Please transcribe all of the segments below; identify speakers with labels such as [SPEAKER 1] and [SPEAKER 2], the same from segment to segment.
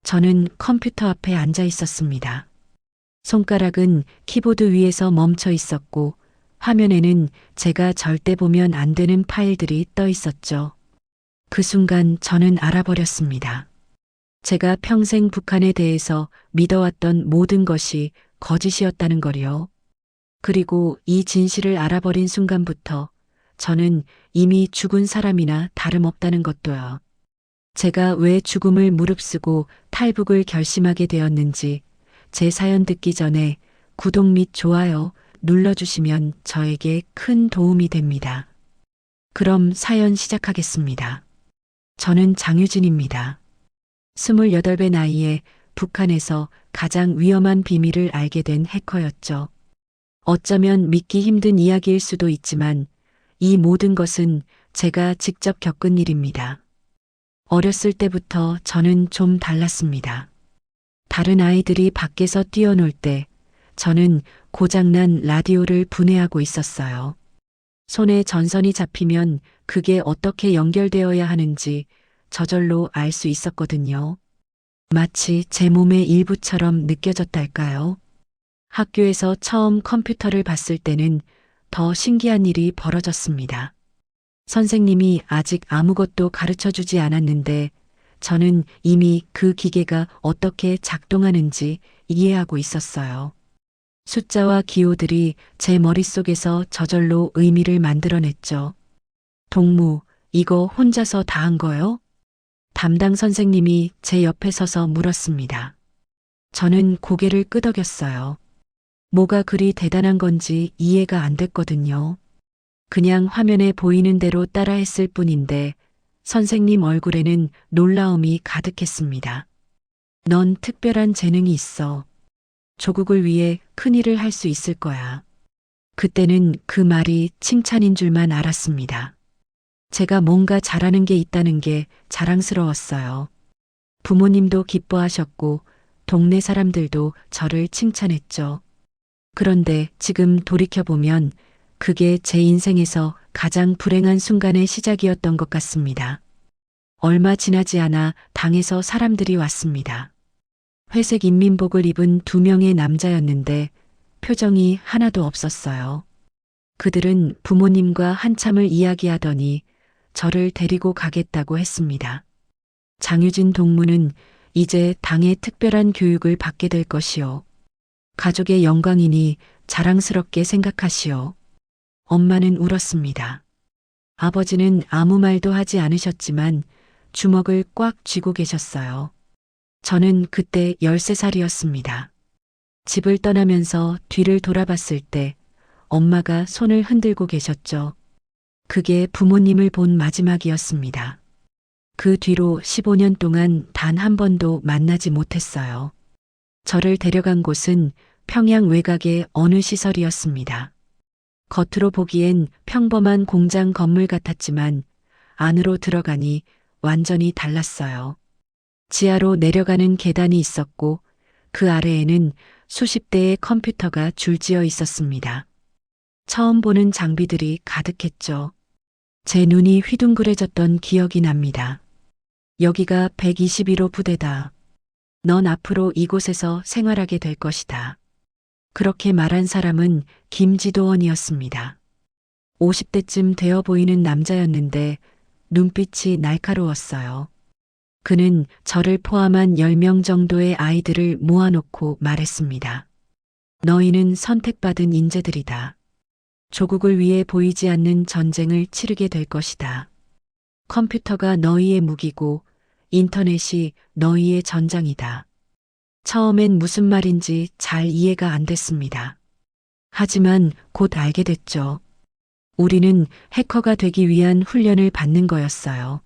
[SPEAKER 1] 저는 컴퓨터 앞에 앉아 있었습니다. 손가락은 키보드 위에서 멈춰 있었고 화면에는 제가 절대 보면 안 되는 파일들이 떠 있었죠. 그 순간 저는 알아버렸습니다. 제가 평생 북한에 대해서 믿어왔던 모든 것이 거짓이었다는 거리요. 그리고 이 진실을 알아버린 순간부터 저는 이미 죽은 사람이나 다름없다는 것도요. 제가 왜 죽음을 무릅쓰고 탈북을 결심하게 되었는지 제 사연 듣기 전에 구독 및 좋아요 눌러주시면 저에게 큰 도움이 됩니다. 그럼 사연 시작하겠습니다. 저는 장유진입니다. 28배 나이에 북한에서 가장 위험한 비밀을 알게 된 해커였죠. 어쩌면 믿기 힘든 이야기일 수도 있지만 이 모든 것은 제가 직접 겪은 일입니다. 어렸을 때부터 저는 좀 달랐습니다. 다른 아이들이 밖에서 뛰어놀 때 저는 고장난 라디오를 분해하고 있었어요. 손에 전선이 잡히면 그게 어떻게 연결되어야 하는지 저절로 알 수 있었거든요. 마치 제 몸의 일부처럼 느껴졌달까요? 학교에서 처음 컴퓨터를 봤을 때는 더 신기한 일이 벌어졌습니다. 선생님이 아직 아무것도 가르쳐 주지 않았는데 저는 이미 그 기계가 어떻게 작동하는지 이해하고 있었어요. 숫자와 기호들이 제 머릿속에서 저절로 의미를 만들어냈죠. 동무, 이거 혼자서 다 한 거요? 담당 선생님이 제 옆에 서서 물었습니다. 저는 고개를 끄덕였어요. 뭐가 그리 대단한 건지 이해가 안 됐거든요. 그냥 화면에 보이는 대로 따라했을 뿐인데 선생님 얼굴에는 놀라움이 가득했습니다. 넌 특별한 재능이 있어. 조국을 위해 큰일을 할 수 있을 거야. 그때는 그 말이 칭찬인 줄만 알았습니다. 제가 뭔가 잘하는 게 있다는 게 자랑스러웠어요. 부모님도 기뻐하셨고 동네 사람들도 저를 칭찬했죠. 그런데 지금 돌이켜보면 그게 제 인생에서 가장 불행한 순간의 시작이었던 것 같습니다. 얼마 지나지 않아 당에서 사람들이 왔습니다. 회색 인민복을 입은 2명의 남자였는데 표정이 하나도 없었어요. 그들은 부모님과 한참을 이야기하더니 저를 데리고 가겠다고 했습니다. 장유진 동무는 이제 당의 특별한 교육을 받게 될 것이요. 가족의 영광이니 자랑스럽게 생각하시오. 엄마는 울었습니다. 아버지는 아무 말도 하지 않으셨지만 주먹을 꽉 쥐고 계셨어요. 저는 그때 13살이었습니다. 집을 떠나면서 뒤를 돌아봤을 때 엄마가 손을 흔들고 계셨죠. 그게 부모님을 본 마지막이었습니다. 그 뒤로 15년 동안 단 한 번도 만나지 못했어요. 저를 데려간 곳은 평양 외곽의 어느 시설이었습니다. 겉으로 보기엔 평범한 공장 건물 같았지만 안으로 들어가니 완전히 달랐어요. 지하로 내려가는 계단이 있었고 그 아래에는 수십 대의 컴퓨터가 줄지어 있었습니다. 처음 보는 장비들이 가득했죠. 제 눈이 휘둥그레졌던 기억이 납니다. 여기가 121호 부대다. 넌 앞으로 이곳에서 생활하게 될 것이다. 그렇게 말한 사람은 김지도원이었습니다. 50대쯤 되어 보이는 남자였는데 눈빛이 날카로웠어요. 그는 저를 포함한 10명 정도의 아이들을 모아놓고 말했습니다. 너희는 선택받은 인재들이다. 조국을 위해 보이지 않는 전쟁을 치르게 될 것이다. 컴퓨터가 너희의 무기고 인터넷이 너희의 전장이다. 처음엔 무슨 말인지 잘 이해가 안 됐습니다. 하지만 곧 알게 됐죠. 우리는 해커가 되기 위한 훈련을 받는 거였어요.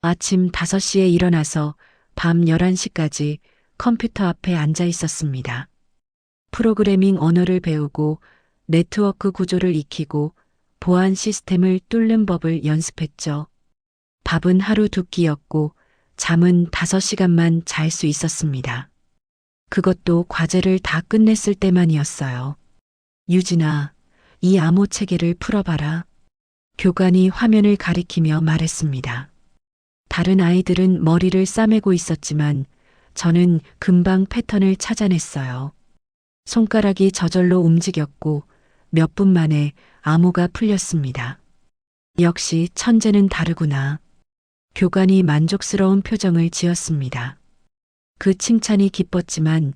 [SPEAKER 1] 아침 5시에 일어나서 밤 11시까지 컴퓨터 앞에 앉아 있었습니다. 프로그래밍 언어를 배우고 네트워크 구조를 익히고 보안 시스템을 뚫는 법을 연습했죠. 밥은 하루 2끼였고 잠은 5시간만 잘 수 있었습니다. 그것도 과제를 다 끝냈을 때만이었어요. 유진아, 이 암호 체계를 풀어봐라. 교관이 화면을 가리키며 말했습니다. 다른 아이들은 머리를 싸매고 있었지만 저는 금방 패턴을 찾아냈어요. 손가락이 저절로 움직였고 몇 분 만에 암호가 풀렸습니다. 역시 천재는 다르구나. 교관이 만족스러운 표정을 지었습니다. 그 칭찬이 기뻤지만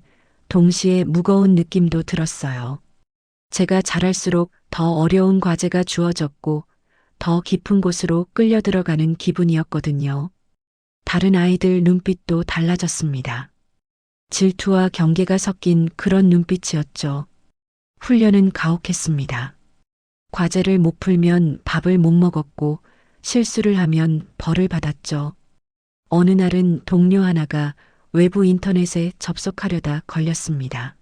[SPEAKER 1] 동시에 무거운 느낌도 들었어요. 제가 잘할수록 더 어려운 과제가 주어졌고 더 깊은 곳으로 끌려 들어가는 기분이었거든요. 다른 아이들 눈빛도 달라졌습니다. 질투와 경계가 섞인 그런 눈빛이었죠. 훈련은 가혹했습니다. 과제를 못 풀면 밥을 못 먹었고 실수를 하면 벌을 받았죠. 어느 날은 동료 하나가 외부 인터넷에 접속하려다 걸렸습니다.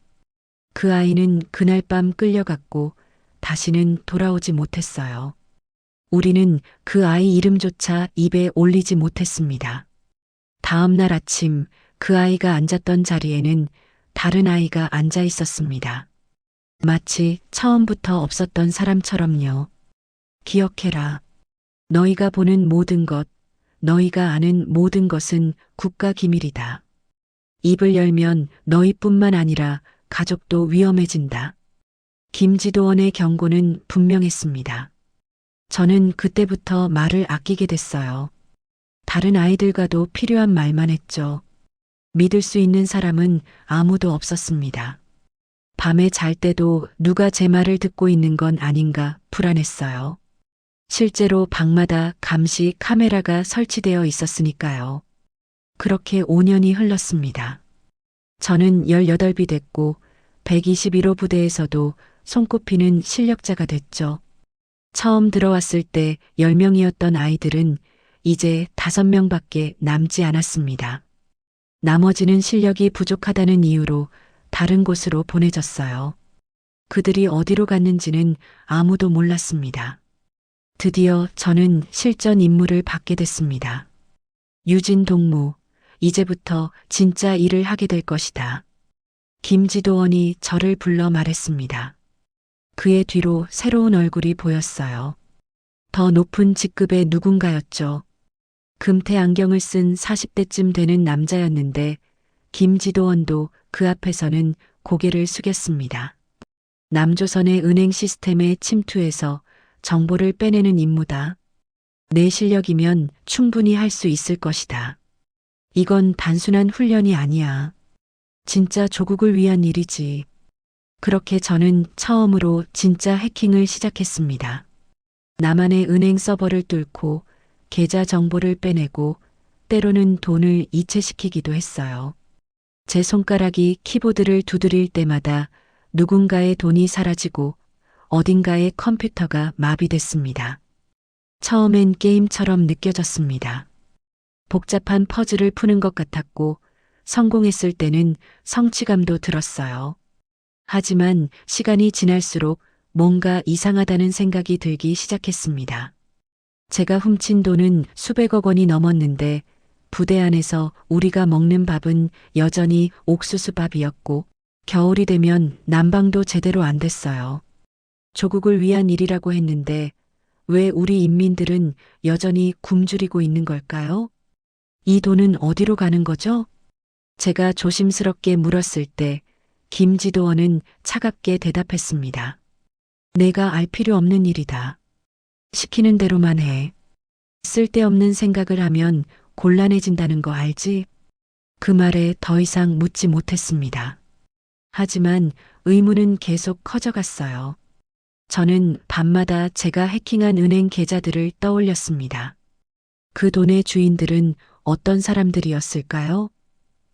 [SPEAKER 1] 그 아이는 그날 밤 끌려갔고 다시는 돌아오지 못했어요. 우리는 그 아이 이름조차 입에 올리지 못했습니다. 다음 날 아침 그 아이가 앉았던 자리에는 다른 아이가 앉아 있었습니다. 마치 처음부터 없었던 사람처럼요. 기억해라. 너희가 보는 모든 것, 너희가 아는 모든 것은 국가 기밀이다. 입을 열면 너희뿐만 아니라 가족도 위험해진다. 김지도원의 경고는 분명했습니다. 저는 그때부터 말을 아끼게 됐어요. 다른 아이들과도 필요한 말만 했죠. 믿을 수 있는 사람은 아무도 없었습니다. 밤에 잘 때도 누가 제 말을 듣고 있는 건 아닌가 불안했어요. 실제로 방마다 감시 카메라가 설치되어 있었으니까요. 그렇게 5년이 흘렀습니다. 저는 18비 됐고 121호 부대에서도 손꼽히는 실력자가 됐죠. 처음 들어왔을 때 10명이었던 아이들은 이제 5명밖에 남지 않았습니다. 나머지는 실력이 부족하다는 이유로 다른 곳으로 보내졌어요. 그들이 어디로 갔는지는 아무도 몰랐습니다. 드디어 저는 실전 임무를 받게 됐습니다. 유진 동무, 이제부터 진짜 일을 하게 될 것이다. 김지도원이 저를 불러 말했습니다. 그의 뒤로 새로운 얼굴이 보였어요. 더 높은 직급의 누군가였죠. 금태 안경을 쓴 40대쯤 되는 남자였는데 김지도원도 그 앞에서는 고개를 숙였습니다. 남조선의 은행 시스템에 침투해서 정보를 빼내는 임무다. 내 실력이면 충분히 할 수 있을 것이다. 이건 단순한 훈련이 아니야. 진짜 조국을 위한 일이지. 그렇게 저는 처음으로 진짜 해킹을 시작했습니다. 나만의 은행 서버를 뚫고 계좌 정보를 빼내고 때로는 돈을 이체시키기도 했어요. 제 손가락이 키보드를 두드릴 때마다 누군가의 돈이 사라지고 어딘가의 컴퓨터가 마비됐습니다. 처음엔 게임처럼 느껴졌습니다. 복잡한 퍼즐을 푸는 것 같았고 성공했을 때는 성취감도 들었어요. 하지만 시간이 지날수록 뭔가 이상하다는 생각이 들기 시작했습니다. 제가 훔친 돈은 수백억 원이 넘었는데 부대 안에서 우리가 먹는 밥은 여전히 옥수수밥이었고 겨울이 되면 난방도 제대로 안 됐어요. 조국을 위한 일이라고 했는데 왜 우리 인민들은 여전히 굶주리고 있는 걸까요? 이 돈은 어디로 가는 거죠? 제가 조심스럽게 물었을 때 김지도원은 차갑게 대답했습니다. 내가 알 필요 없는 일이다. 시키는 대로만 해. 쓸데없는 생각을 하면 곤란해진다는 거 알지? 그 말에 더 이상 묻지 못했습니다. 하지만 의문은 계속 커져갔어요. 저는 밤마다 제가 해킹한 은행 계좌들을 떠올렸습니다. 그 돈의 주인들은 어떤 사람들이었을까요?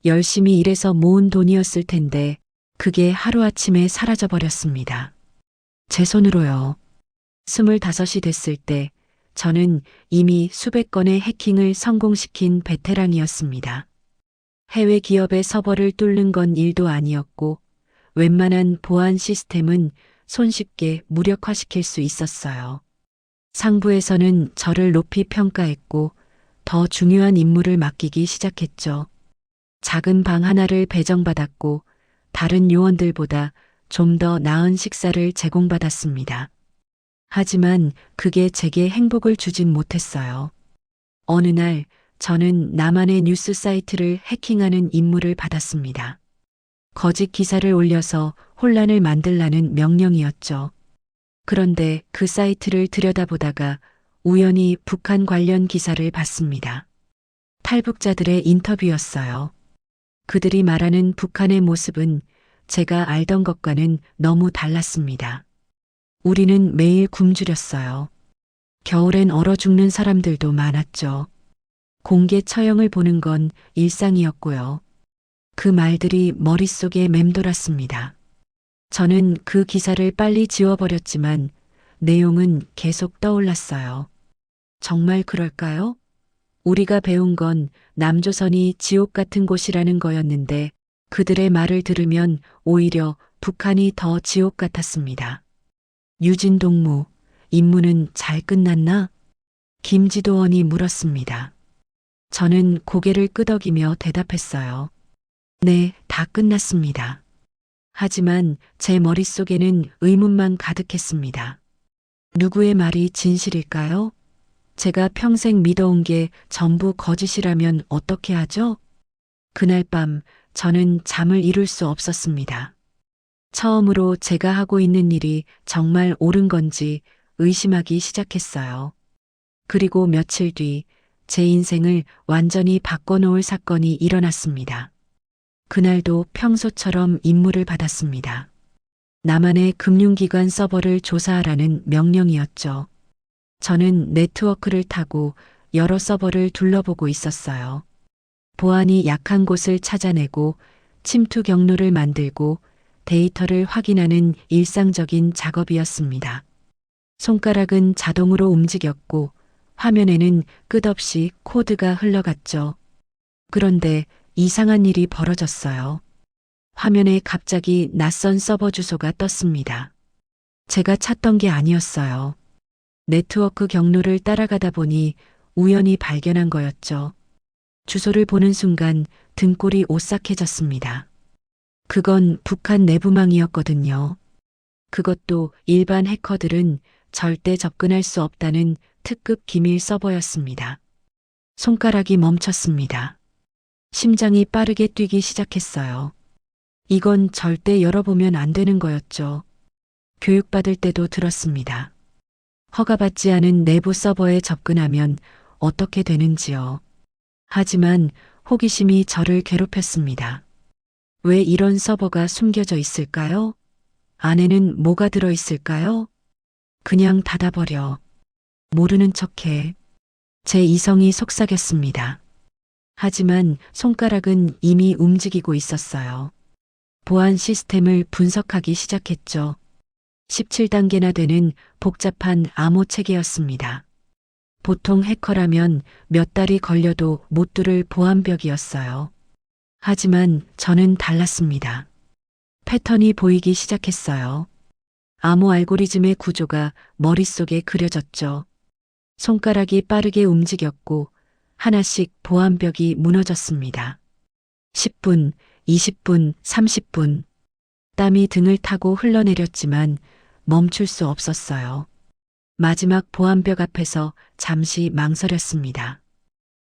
[SPEAKER 1] 열심히 일해서 모은 돈이었을 텐데 그게 하루아침에 사라져버렸습니다. 제 손으로요. 25이 됐을 때 저는 이미 수백 건의 해킹을 성공시킨 베테랑이었습니다. 해외 기업의 서버를 뚫는 건 일도 아니었고 웬만한 보안 시스템은 손쉽게 무력화시킬 수 있었어요. 상부에서는 저를 높이 평가했고 더 중요한 임무를 맡기기 시작했죠. 작은 방 하나를 배정받았고 다른 요원들보다 좀 더 나은 식사를 제공받았습니다. 하지만 그게 제게 행복을 주진 못했어요. 어느 날 저는 나만의 뉴스 사이트를 해킹하는 임무를 받았습니다. 거짓 기사를 올려서 혼란을 만들라는 명령이었죠. 그런데 그 사이트를 들여다보다가 우연히 북한 관련 기사를 봤습니다. 탈북자들의 인터뷰였어요. 그들이 말하는 북한의 모습은 제가 알던 것과는 너무 달랐습니다. 우리는 매일 굶주렸어요. 겨울엔 얼어 죽는 사람들도 많았죠. 공개 처형을 보는 건 일상이었고요. 그 말들이 머릿속에 맴돌았습니다. 저는 그 기사를 빨리 지워버렸지만 내용은 계속 떠올랐어요. 정말 그럴까요? 우리가 배운 건 남조선이 지옥 같은 곳이라는 거였는데 그들의 말을 들으면 오히려 북한이 더 지옥 같았습니다. 유진동무, 임무는 잘 끝났나? 김지도원이 물었습니다. 저는 고개를 끄덕이며 대답했어요. 네, 다 끝났습니다. 하지만 제 머릿속에는 의문만 가득했습니다. 누구의 말이 진실일까요? 제가 평생 믿어온 게 전부 거짓이라면 어떻게 하죠? 그날 밤 저는 잠을 이룰 수 없었습니다. 처음으로 제가 하고 있는 일이 정말 옳은 건지 의심하기 시작했어요. 그리고 며칠 뒤 제 인생을 완전히 바꿔놓을 사건이 일어났습니다. 그날도 평소처럼 임무를 받았습니다. 나만의 금융기관 서버를 조사하라는 명령이었죠. 저는 네트워크를 타고 여러 서버를 둘러보고 있었어요. 보안이 약한 곳을 찾아내고 침투 경로를 만들고 데이터를 확인하는 일상적인 작업이었습니다. 손가락은 자동으로 움직였고 화면에는 끝없이 코드가 흘러갔죠. 그런데 이상한 일이 벌어졌어요. 화면에 갑자기 낯선 서버 주소가 떴습니다. 제가 찾던 게 아니었어요. 네트워크 경로를 따라가다 보니 우연히 발견한 거였죠. 주소를 보는 순간 등골이 오싹해졌습니다. 그건 북한 내부망이었거든요. 그것도 일반 해커들은 절대 접근할 수 없다는 특급 기밀 서버였습니다. 손가락이 멈췄습니다. 심장이 빠르게 뛰기 시작했어요. 이건 절대 열어보면 안 되는 거였죠. 교육받을 때도 들었습니다. 허가받지 않은 내부 서버에 접근하면 어떻게 되는지요. 하지만 호기심이 저를 괴롭혔습니다. 왜 이런 서버가 숨겨져 있을까요? 안에는 뭐가 들어있을까요? 그냥 닫아버려. 모르는 척해. 제 이성이 속삭였습니다. 하지만 손가락은 이미 움직이고 있었어요. 보안 시스템을 분석하기 시작했죠. 17단계나 되는 복잡한 암호 체계였습니다. 보통 해커라면 몇 달이 걸려도 못 뚫을 보안벽이었어요. 하지만 저는 달랐습니다. 패턴이 보이기 시작했어요. 암호 알고리즘의 구조가 머릿속에 그려졌죠. 손가락이 빠르게 움직였고 하나씩 보안벽이 무너졌습니다. 10분, 20분, 30분. 땀이 등을 타고 흘러내렸지만 멈출 수 없었어요. 마지막 보안벽 앞에서 잠시 망설였습니다.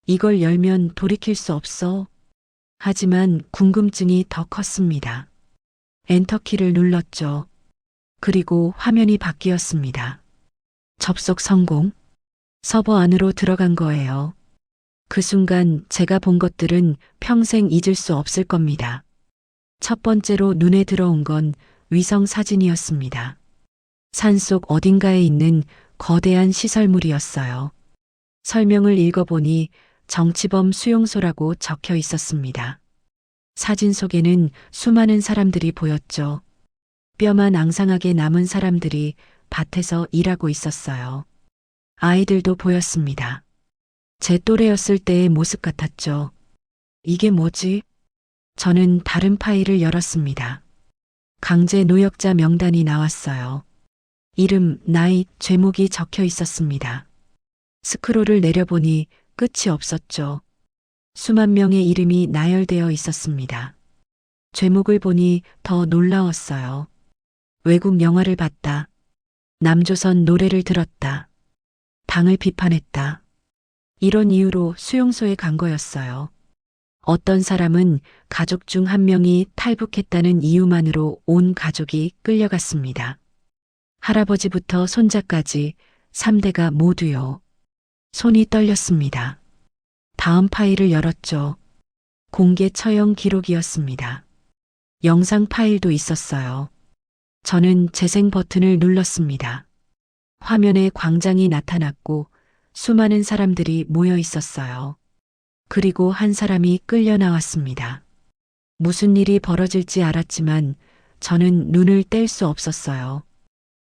[SPEAKER 1] 이걸 열면 돌이킬 수 없어. 하지만 궁금증이 더 컸습니다. 엔터키를 눌렀죠. 그리고 화면이 바뀌었습니다. 접속 성공. 서버 안으로 들어간 거예요. 그 순간 제가 본 것들은 평생 잊을 수 없을 겁니다. 첫 번째로 눈에 들어온 건 위성 사진이었습니다. 산속 어딘가에 있는 거대한 시설물이었어요. 설명을 읽어보니 정치범 수용소라고 적혀 있었습니다. 사진 속에는 수많은 사람들이 보였죠. 뼈만 앙상하게 남은 사람들이 밭에서 일하고 있었어요. 아이들도 보였습니다. 제 또래였을 때의 모습 같았죠. 이게 뭐지? 저는 다른 파일을 열었습니다. 강제 노역자 명단이 나왔어요. 이름, 나이, 제목이 적혀 있었습니다. 스크롤을 내려보니 끝이 없었죠. 수만 명의 이름이 나열되어 있었습니다. 제목을 보니 더 놀라웠어요. 외국 영화를 봤다. 남조선 노래를 들었다. 당을 비판했다. 이런 이유로 수용소에 간 거였어요. 어떤 사람은 가족 중 한 명이 탈북했다는 이유만으로 온 가족이 끌려갔습니다. 할아버지부터 손자까지 3대가 모두요. 손이 떨렸습니다. 다음 파일을 열었죠. 공개 처형 기록이었습니다. 영상 파일도 있었어요. 저는 재생 버튼을 눌렀습니다. 화면에 광장이 나타났고 수많은 사람들이 모여 있었어요. 그리고 한 사람이 끌려 나왔습니다. 무슨 일이 벌어질지 알았지만 저는 눈을 뗄 수 없었어요.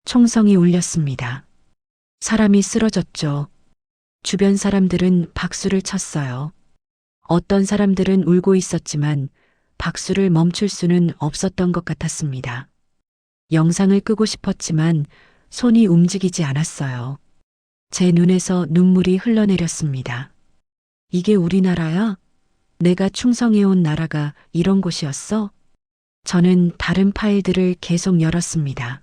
[SPEAKER 1] 총성이 울렸습니다. 사람이 쓰러졌죠. 주변 사람들은 박수를 쳤어요. 어떤 사람들은 울고 있었지만 박수를 멈출 수는 없었던 것 같았습니다. 영상을 끄고 싶었지만 손이 움직이지 않았어요. 제 눈에서 눈물이 흘러내렸습니다. 이게 우리나라야? 내가 충성해온 나라가 이런 곳이었어? 저는 다른 파일들을 계속 열었습니다.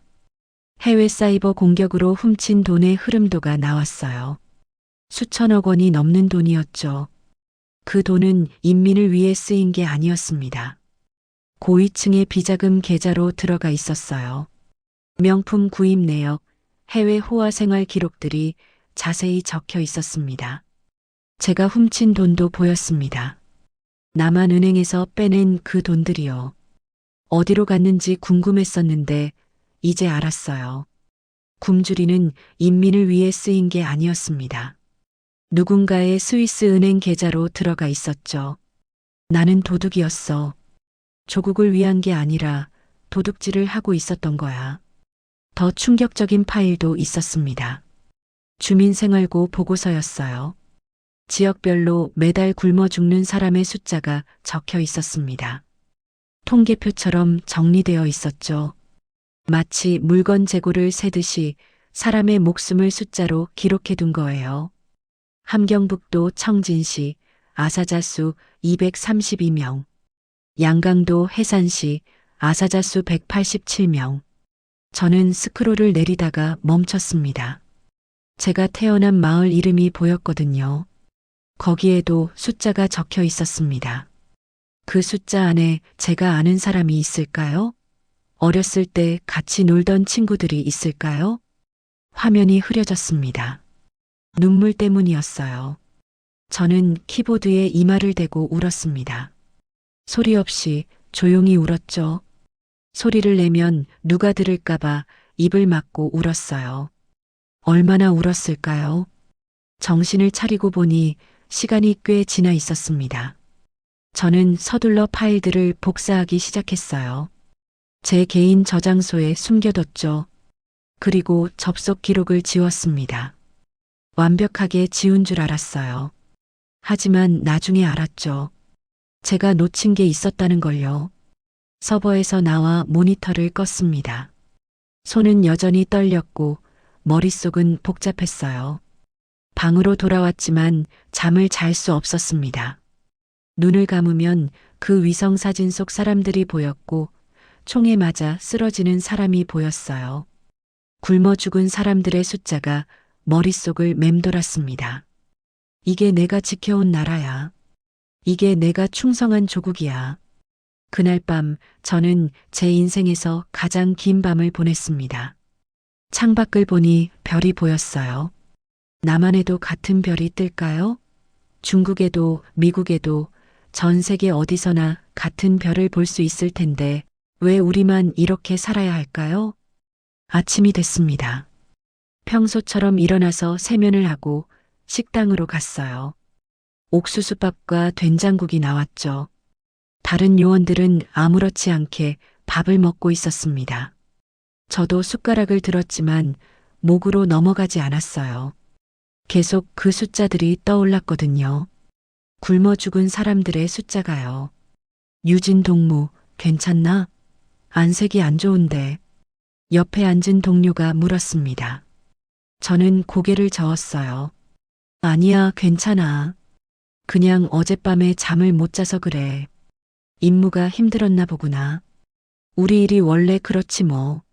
[SPEAKER 1] 해외 사이버 공격으로 훔친 돈의 흐름도가 나왔어요. 수천억 원이 넘는 돈이었죠. 그 돈은 인민을 위해 쓰인 게 아니었습니다. 고위층의 비자금 계좌로 들어가 있었어요. 명품 구입 내역, 해외 호화 생활 기록들이 자세히 적혀 있었습니다. 제가 훔친 돈도 보였습니다. 남한은행에서 빼낸 그 돈들이요. 어디로 갔는지 궁금했었는데 이제 알았어요. 굶주리는 인민을 위해 쓰인 게 아니었습니다. 누군가의 스위스 은행 계좌로 들어가 있었죠. 나는 도둑이었어. 조국을 위한 게 아니라 도둑질을 하고 있었던 거야. 더 충격적인 파일도 있었습니다. 주민생활고 보고서였어요. 지역별로 매달 굶어 죽는 사람의 숫자가 적혀 있었습니다. 통계표처럼 정리되어 있었죠. 마치 물건 재고를 세듯이 사람의 목숨을 숫자로 기록해 둔 거예요. 함경북도 청진시 아사자수 232명, 양강도 해산시 아사자수 187명. 저는 스크롤을 내리다가 멈췄습니다. 제가 태어난 마을 이름이 보였거든요. 거기에도 숫자가 적혀 있었습니다. 그 숫자 안에 제가 아는 사람이 있을까요? 어렸을 때 같이 놀던 친구들이 있을까요? 화면이 흐려졌습니다. 눈물 때문이었어요. 저는 키보드에 이마를 대고 울었습니다. 소리 없이 조용히 울었죠. 소리를 내면 누가 들을까봐 입을 막고 울었어요. 얼마나 울었을까요? 정신을 차리고 보니 시간이 꽤 지나 있었습니다. 저는 서둘러 파일들을 복사하기 시작했어요. 제 개인 저장소에 숨겨뒀죠. 그리고 접속 기록을 지웠습니다. 완벽하게 지운 줄 알았어요. 하지만 나중에 알았죠. 제가 놓친 게 있었다는 걸요. 서버에서 나와 모니터를 껐습니다. 손은 여전히 떨렸고 머릿속은 복잡했어요. 방으로 돌아왔지만 잠을 잘 수 없었습니다. 눈을 감으면 그 위성사진 속 사람들이 보였고 총에 맞아 쓰러지는 사람이 보였어요. 굶어 죽은 사람들의 숫자가 머릿속을 맴돌았습니다. 이게 내가 지켜온 나라야. 이게 내가 충성한 조국이야. 그날 밤 저는 제 인생에서 가장 긴 밤을 보냈습니다. 창밖을 보니 별이 보였어요. 남한에도 같은 별이 뜰까요? 중국에도 미국에도 전 세계 어디서나 같은 별을 볼 수 있을 텐데 왜 우리만 이렇게 살아야 할까요? 아침이 됐습니다. 평소처럼 일어나서 세면을 하고 식당으로 갔어요. 옥수수밥과 된장국이 나왔죠. 다른 요원들은 아무렇지 않게 밥을 먹고 있었습니다. 저도 숟가락을 들었지만 목으로 넘어가지 않았어요. 계속 그 숫자들이 떠올랐거든요. 굶어 죽은 사람들의 숫자가요. 유진 동무, 괜찮나? 안색이 안 좋은데. 옆에 앉은 동료가 물었습니다. 저는 고개를 저었어요. 아니야, 괜찮아. 그냥 어젯밤에 잠을 못 자서 그래. 임무가 힘들었나 보구나. 우리 일이 원래 그렇지 뭐.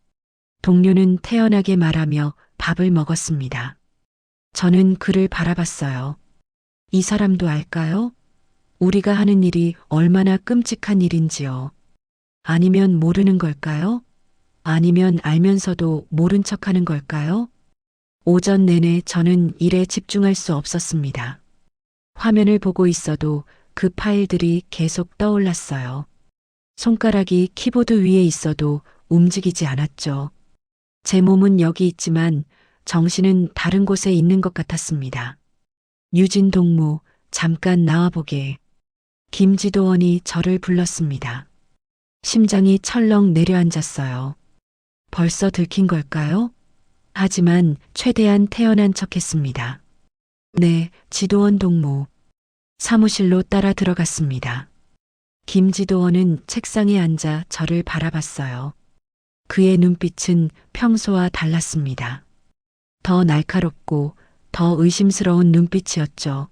[SPEAKER 1] 동료는 태연하게 말하며 밥을 먹었습니다. 저는 그를 바라봤어요. 이 사람도 알까요? 우리가 하는 일이 얼마나 끔찍한 일인지요. 아니면 모르는 걸까요? 아니면 알면서도 모른 척 하는 걸까요? 오전 내내 저는 일에 집중할 수 없었습니다. 화면을 보고 있어도 그 파일들이 계속 떠올랐어요. 손가락이 키보드 위에 있어도 움직이지 않았죠. 제 몸은 여기 있지만 정신은 다른 곳에 있는 것 같았습니다. 유진 동무, 잠깐 나와보게. 김지도원이 저를 불렀습니다. 심장이 철렁 내려앉았어요. 벌써 들킨 걸까요? 하지만 최대한 태연한 척했습니다. 네, 지도원 동무. 사무실로 따라 들어갔습니다. 김지도원은 책상에 앉아 저를 바라봤어요. 그의 눈빛은 평소와 달랐습니다. 더 날카롭고 더 의심스러운 눈빛이었죠.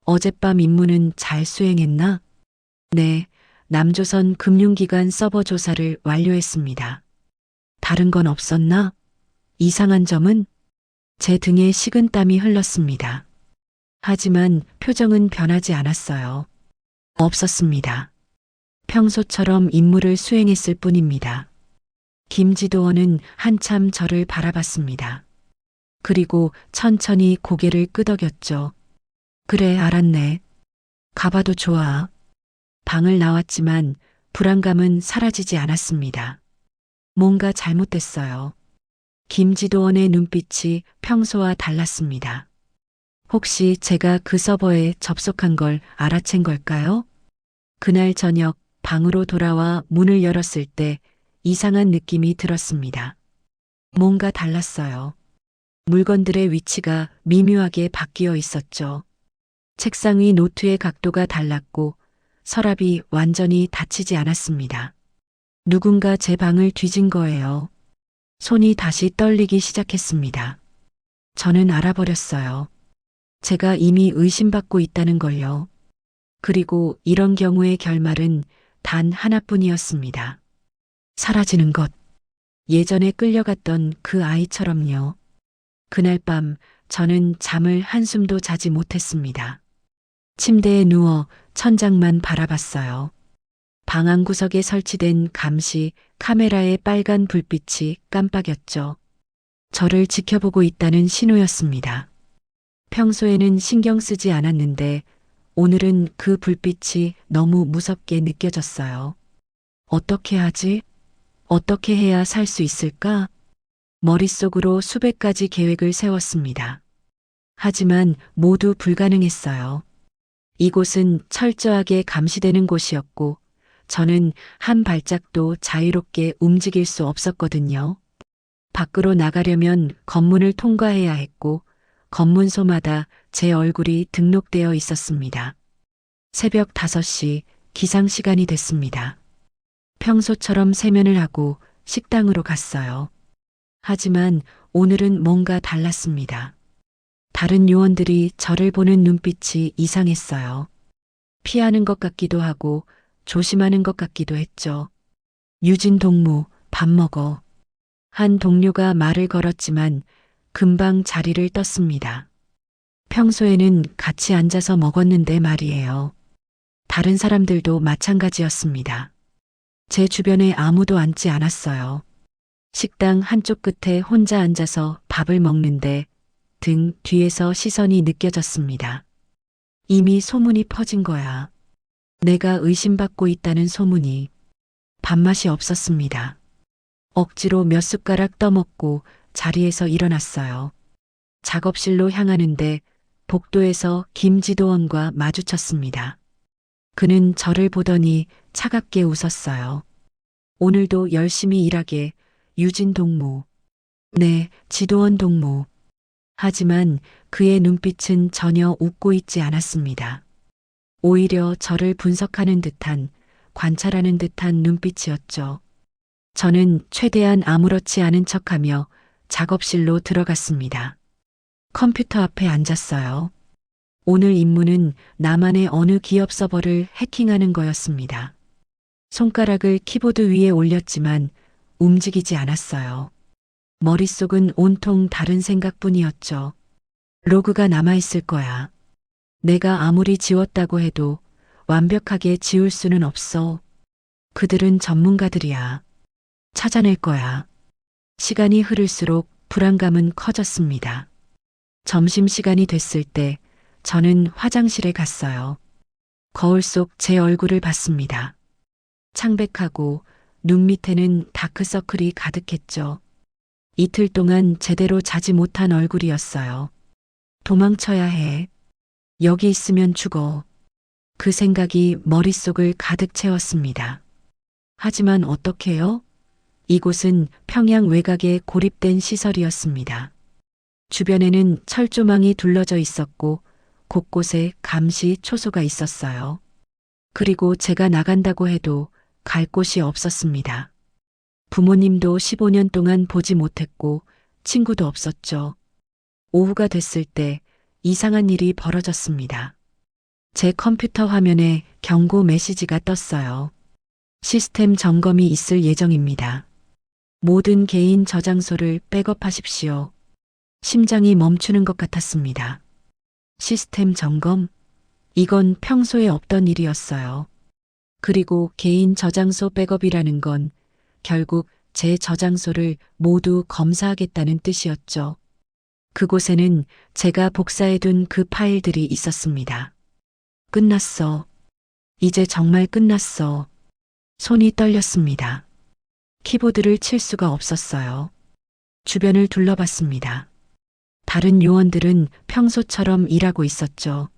[SPEAKER 1] 어젯밤 임무는 잘 수행했나? 네, 남조선 금융기관 서버 조사를 완료했습니다. 다른 건 없었나? 이상한 점은? 제 등에 식은땀이 흘렀습니다. 하지만 표정은 변하지 않았어요. 없었습니다. 평소처럼 임무를 수행했을 뿐입니다. 김지도원은 한참 저를 바라봤습니다. 그리고 천천히 고개를 끄덕였죠. 그래, 알았네. 가봐도 좋아. 방을 나왔지만 불안감은 사라지지 않았습니다. 뭔가 잘못됐어요. 김지도원의 눈빛이 평소와 달랐습니다. 혹시 제가 그 서버에 접속한 걸 알아챈 걸까요? 그날 저녁 방으로 돌아와 문을 열었을 때 이상한 느낌이 들었습니다. 뭔가 달랐어요. 물건들의 위치가 미묘하게 바뀌어 있었죠. 책상 위 노트의 각도가 달랐고 서랍이 완전히 닫히지 않았습니다. 누군가 제 방을 뒤진 거예요. 손이 다시 떨리기 시작했습니다. 저는 알아버렸어요. 제가 이미 의심받고 있다는 걸요. 그리고 이런 경우의 결말은 단 하나뿐이었습니다. 사라지는 것. 예전에 끌려갔던 그 아이처럼요. 그날 밤 저는 잠을 한숨도 자지 못했습니다. 침대에 누워 천장만 바라봤어요. 방 안구석에 설치된 감시 카메라의 빨간 불빛이 깜빡였죠. 저를 지켜보고 있다는 신호였습니다. 평소에는 신경 쓰지 않았는데 오늘은 그 불빛이 너무 무섭게 느껴졌어요. 어떻게 하지? 어떻게 해야 살 수 있을까? 머릿속으로 수백 가지 계획을 세웠습니다. 하지만 모두 불가능했어요. 이곳은 철저하게 감시되는 곳이었고 저는 한 발짝도 자유롭게 움직일 수 없었거든요. 밖으로 나가려면 검문을 통과해야 했고 검문소마다 제 얼굴이 등록되어 있었습니다. 새벽 5시 기상 시간이 됐습니다. 평소처럼 세면을 하고 식당으로 갔어요. 하지만 오늘은 뭔가 달랐습니다. 다른 요원들이 저를 보는 눈빛이 이상했어요. 피하는 것 같기도 하고 조심하는 것 같기도 했죠. 유진 동무, 밥 먹어. 한 동료가 말을 걸었지만 금방 자리를 떴습니다. 평소에는 같이 앉아서 먹었는데 말이에요. 다른 사람들도 마찬가지였습니다. 제 주변에 아무도 앉지 않았어요. 식당 한쪽 끝에 혼자 앉아서 밥을 먹는데 등 뒤에서 시선이 느껴졌습니다. 이미 소문이 퍼진 거야. 내가 의심받고 있다는 소문이. 밥맛이 없었습니다. 억지로 몇 숟가락 떠먹고 자리에서 일어났어요. 작업실로 향하는데 복도에서 김지도원과 마주쳤습니다. 그는 저를 보더니 차갑게 웃었어요. 오늘도 열심히 일하게, 유진 동무. 네, 지도원 동무. 하지만 그의 눈빛은 전혀 웃고 있지 않았습니다. 오히려 저를 분석하는 듯한, 관찰하는 듯한 눈빛이었죠. 저는 최대한 아무렇지 않은 척하며 작업실로 들어갔습니다. 컴퓨터 앞에 앉았어요. 오늘 임무는 나만의 어느 기업 서버를 해킹하는 거였습니다. 손가락을 키보드 위에 올렸지만 움직이지 않았어요. 머릿속은 온통 다른 생각뿐이었죠. 로그가 남아있을 거야. 내가 아무리 지웠다고 해도 완벽하게 지울 수는 없어. 그들은 전문가들이야. 찾아낼 거야. 시간이 흐를수록 불안감은 커졌습니다. 점심시간이 됐을 때 저는 화장실에 갔어요. 거울 속 제 얼굴을 봤습니다. 창백하고 눈 밑에는 다크서클이 가득했죠. 이틀 동안 제대로 자지 못한 얼굴이었어요. 도망쳐야 해. 여기 있으면 죽어. 그 생각이 머릿속을 가득 채웠습니다. 하지만 어떡해요? 이곳은 평양 외곽에 고립된 시설이었습니다. 주변에는 철조망이 둘러져 있었고 곳곳에 감시 초소가 있었어요. 그리고 제가 나간다고 해도 갈 곳이 없었습니다. 부모님도 15년 동안 보지 못했고 친구도 없었죠. 오후가 됐을 때 이상한 일이 벌어졌습니다. 제 컴퓨터 화면에 경고 메시지가 떴어요. 시스템 점검이 있을 예정입니다. 모든 개인 저장소를 백업하십시오. 심장이 멈추는 것 같았습니다. 시스템 점검? 이건 평소에 없던 일이었어요. 그리고 개인 저장소 백업이라는 건 결국 제 저장소를 모두 검사하겠다는 뜻이었죠. 그곳에는 제가 복사해둔 그 파일들이 있었습니다. 끝났어. 이제 정말 끝났어. 손이 떨렸습니다. 키보드를 칠 수가 없었어요. 주변을 둘러봤습니다. 다른 요원들은 평소처럼 일하고 있었죠.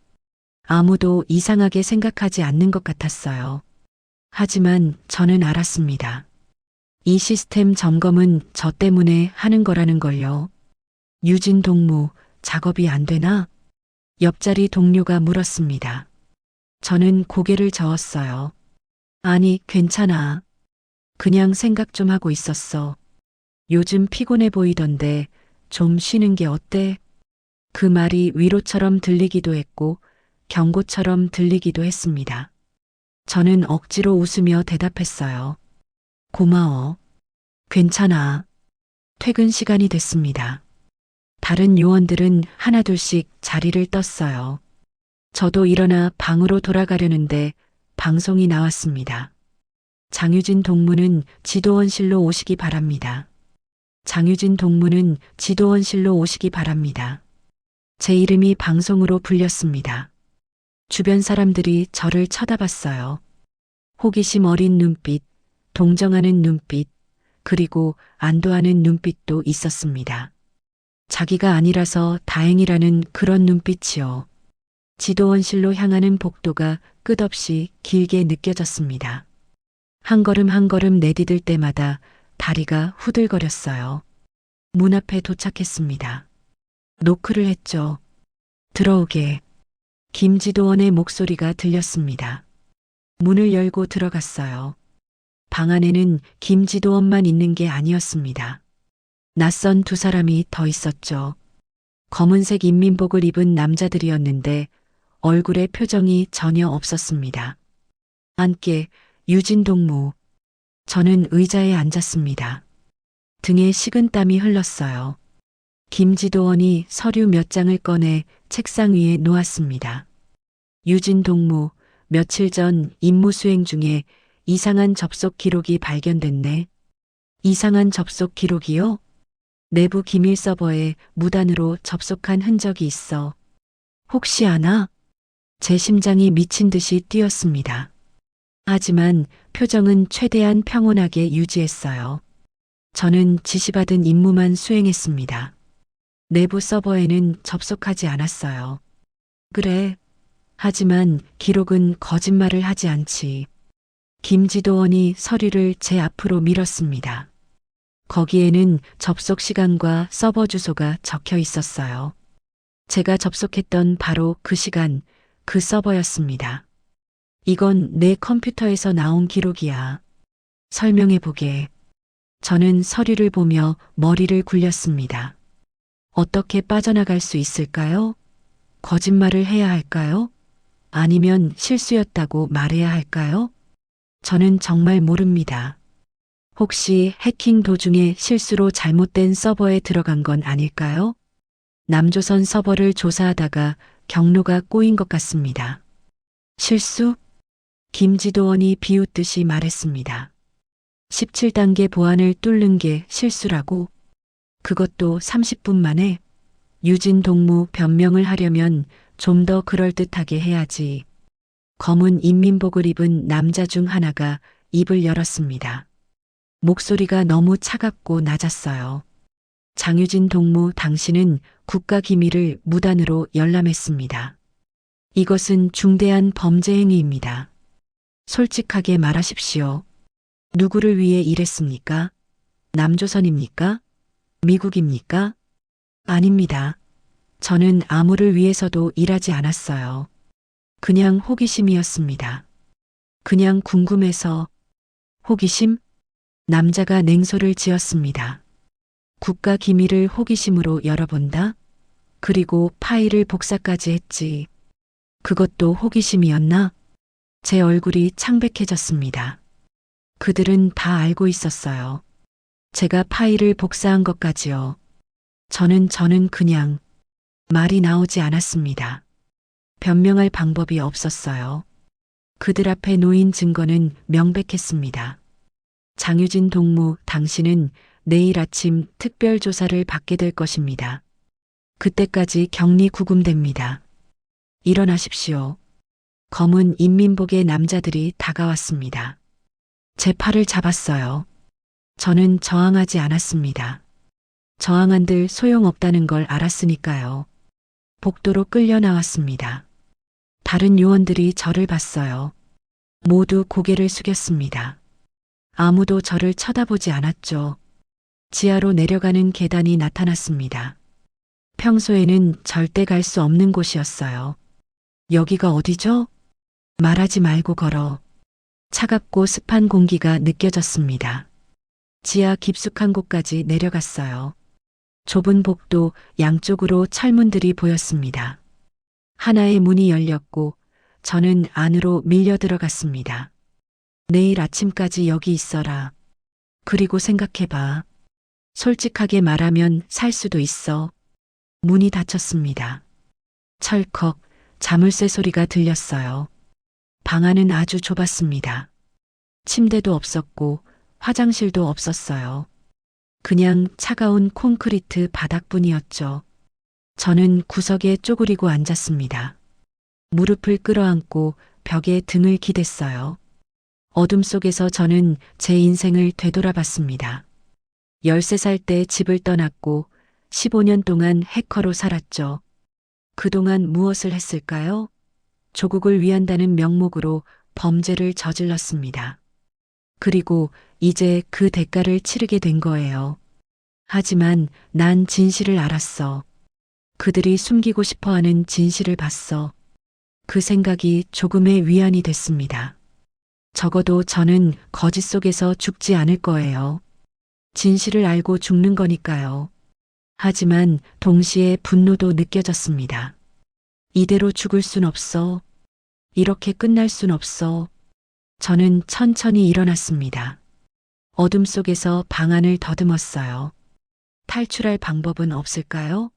[SPEAKER 1] 아무도 이상하게 생각하지 않는 것 같았어요. 하지만 저는 알았습니다. 이 시스템 점검은 저 때문에 하는 거라는 걸요. 유진 동무, 작업이 안 되나? 옆자리 동료가 물었습니다. 저는 고개를 저었어요. 아니, 괜찮아. 그냥 생각 좀 하고 있었어. 요즘 피곤해 보이던데 좀 쉬는 게 어때? 그 말이 위로처럼 들리기도 했고 경고처럼 들리기도 했습니다. 저는 억지로 웃으며 대답했어요. 고마워. 괜찮아. 퇴근 시간이 됐습니다. 다른 요원들은 하나둘씩 자리를 떴어요. 저도 일어나 방으로 돌아가려는데 방송이 나왔습니다. 장유진 동무는 지도원실로 오시기 바랍니다. 장유진 동무는 지도원실로 오시기 바랍니다. 제 이름이 방송으로 불렸습니다. 주변 사람들이 저를 쳐다봤어요. 호기심 어린 눈빛, 동정하는 눈빛, 그리고 안도하는 눈빛도 있었습니다. 자기가 아니라서 다행이라는 그런 눈빛이요. 지도원실로 향하는 복도가 끝없이 길게 느껴졌습니다. 한 걸음 한 걸음 내디딜 때마다 다리가 후들거렸어요. 문 앞에 도착했습니다. 노크를 했죠. 들어오게. 김지도원의 목소리가 들렸습니다. 문을 열고 들어갔어요. 방 안에는 김지도원만 있는 게 아니었습니다. 낯선 두 사람이 더 있었죠. 검은색 인민복을 입은 남자들이었는데 얼굴에 표정이 전혀 없었습니다. 함께 유진 동무. 저는 의자에 앉았습니다. 등에 식은땀이 흘렀어요. 김지도원이 서류 몇 장을 꺼내 책상 위에 놓았습니다. 유진 동무, 며칠 전 임무 수행 중에 이상한 접속 기록이 발견됐네. 이상한 접속 기록이요? 내부 기밀 서버에 무단으로 접속한 흔적이 있어. 혹시 아나? 제 심장이 미친 듯이 뛰었습니다. 하지만 표정은 최대한 평온하게 유지했어요. 저는 지시받은 임무만 수행했습니다. 내부 서버에는 접속하지 않았어요. 그래. 하지만 기록은 거짓말을 하지 않지. 김지도원이 서류를 제 앞으로 밀었습니다. 거기에는 접속 시간과 서버 주소가 적혀 있었어요. 제가 접속했던 바로 그 시간, 그 서버였습니다. 이건 내 컴퓨터에서 나온 기록이야. 설명해보게. 저는 서류를 보며 머리를 굴렸습니다. 어떻게 빠져나갈 수 있을까요? 거짓말을 해야 할까요? 아니면 실수였다고 말해야 할까요? 저는 정말 모릅니다. 혹시 해킹 도중에 실수로 잘못된 서버에 들어간 건 아닐까요? 남조선 서버를 조사하다가 경로가 꼬인 것 같습니다. 실수? 김지도원이 비웃듯이 말했습니다. 17단계 보안을 뚫는 게 실수라고? 그것도 30분 만에? 유진 동무 변명을 하려면 좀 더 그럴듯하게 해야지. 검은 인민복을 입은 남자 중 하나가 입을 열었습니다. 목소리가 너무 차갑고 낮았어요. 장유진 동무, 당신은 국가기밀을 무단으로 열람했습니다. 이것은 중대한 범죄 행위입니다. 솔직하게 말하십시오. 누구를 위해 일했습니까? 남조선입니까? 미국입니까? 아닙니다. 저는 아무를 위해서도 일하지 않았어요. 그냥 호기심이었습니다. 그냥 궁금해서. 호기심? 남자가 냉소를 지었습니다. 국가 기밀을 호기심으로 열어본다? 그리고 파일을 복사까지 했지. 그것도 호기심이었나? 제 얼굴이 창백해졌습니다. 그들은 다 알고 있었어요. 제가 파일을 복사한 것까지요. 저는 그냥 말이 나오지 않았습니다. 변명할 방법이 없었어요. 그들 앞에 놓인 증거는 명백했습니다. 장유진 동무, 당신은 내일 아침 특별조사를 받게 될 것입니다. 그때까지 격리 구금됩니다. 일어나십시오. 검은 인민복의 남자들이 다가왔습니다. 제 팔을 잡았어요. 저는 저항하지 않았습니다. 저항한들 소용없다는 걸 알았으니까요. 복도로 끌려 나왔습니다. 다른 요원들이 저를 봤어요. 모두 고개를 숙였습니다. 아무도 저를 쳐다보지 않았죠. 지하로 내려가는 계단이 나타났습니다. 평소에는 절대 갈 수 없는 곳이었어요. 여기가 어디죠? 말하지 말고 걸어. 차갑고 습한 공기가 느껴졌습니다. 지하 깊숙한 곳까지 내려갔어요. 좁은 복도 양쪽으로 철문들이 보였습니다. 하나의 문이 열렸고 저는 안으로 밀려 들어갔습니다. 내일 아침까지 여기 있어라. 그리고 생각해봐. 솔직하게 말하면 살 수도 있어. 문이 닫혔습니다. 철컥 자물쇠 소리가 들렸어요. 방 안은 아주 좁았습니다. 침대도 없었고 화장실도 없었어요. 그냥 차가운 콘크리트 바닥뿐이었죠. 저는 구석에 쪼그리고 앉았습니다. 무릎을 끌어안고 벽에 등을 기댔어요. 어둠 속에서 저는 제 인생을 되돌아봤습니다. 13살 때 집을 떠났고 15년 동안 해커로 살았죠. 그동안 무엇을 했을까요? 조국을 위한다는 명목으로 범죄를 저질렀습니다. 그리고 이제 그 대가를 치르게 된 거예요. 하지만 난 진실을 알았어. 그들이 숨기고 싶어하는 진실을 봤어. 그 생각이 조금의 위안이 됐습니다. 적어도 저는 거짓 속에서 죽지 않을 거예요. 진실을 알고 죽는 거니까요. 하지만 동시에 분노도 느껴졌습니다. 이대로 죽을 순 없어. 이렇게 끝날 순 없어. 저는 천천히 일어났습니다. 어둠 속에서 방 안을 더듬었어요. 탈출할 방법은 없을까요?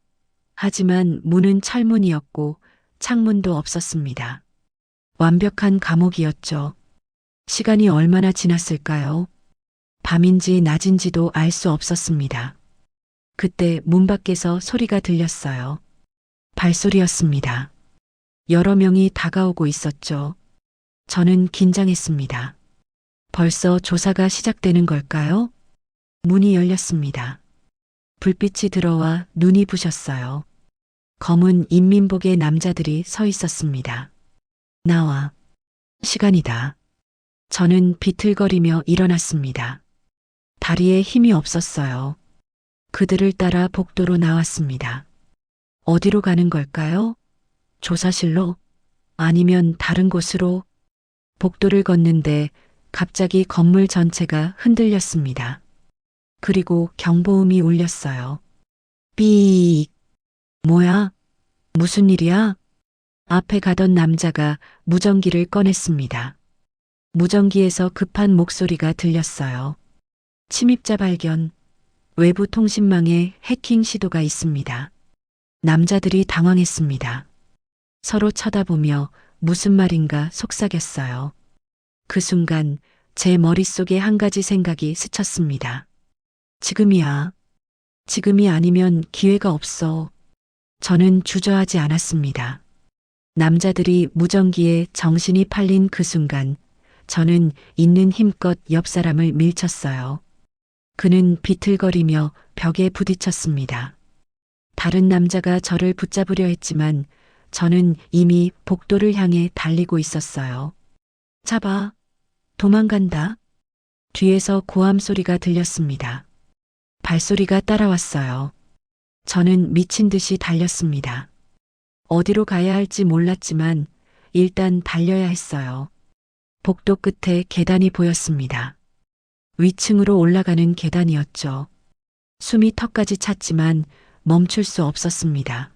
[SPEAKER 1] 하지만 문은 철문이었고 창문도 없었습니다. 완벽한 감옥이었죠. 시간이 얼마나 지났을까요? 밤인지 낮인지도 알 수 없었습니다. 그때 문 밖에서 소리가 들렸어요. 발소리였습니다. 여러 명이 다가오고 있었죠. 저는 긴장했습니다. 벌써 조사가 시작되는 걸까요? 문이 열렸습니다. 불빛이 들어와 눈이 부셨어요. 검은 인민복의 남자들이 서 있었습니다. 나와. 시간이다. 저는 비틀거리며 일어났습니다. 다리에 힘이 없었어요. 그들을 따라 복도로 나왔습니다. 어디로 가는 걸까요? 조사실로? 아니면 다른 곳으로? 복도를 걷는데 갑자기 건물 전체가 흔들렸습니다. 그리고 경보음이 울렸어요. 삐익. 뭐야? 무슨 일이야? 앞에 가던 남자가 무전기를 꺼냈습니다. 무전기에서 급한 목소리가 들렸어요. 침입자 발견. 외부 통신망에 해킹 시도가 있습니다. 남자들이 당황했습니다. 서로 쳐다보며 무슨 말인가 속삭였어요. 그 순간 제 머릿속에 한 가지 생각이 스쳤습니다. 지금이야. 지금이 아니면 기회가 없어. 저는 주저하지 않았습니다. 남자들이 무전기에 정신이 팔린 그 순간 저는 있는 힘껏 옆 사람을 밀쳤어요. 그는 비틀거리며 벽에 부딪혔습니다. 다른 남자가 저를 붙잡으려 했지만 저는 이미 복도를 향해 달리고 있었어요. 잡아. 도망간다. 뒤에서 고함 소리가 들렸습니다. 발소리가 따라왔어요. 저는 미친 듯이 달렸습니다. 어디로 가야 할지 몰랐지만 일단 달려야 했어요. 복도 끝에 계단이 보였습니다. 위층으로 올라가는 계단이었죠. 숨이 턱까지 찼지만 멈출 수 없었습니다.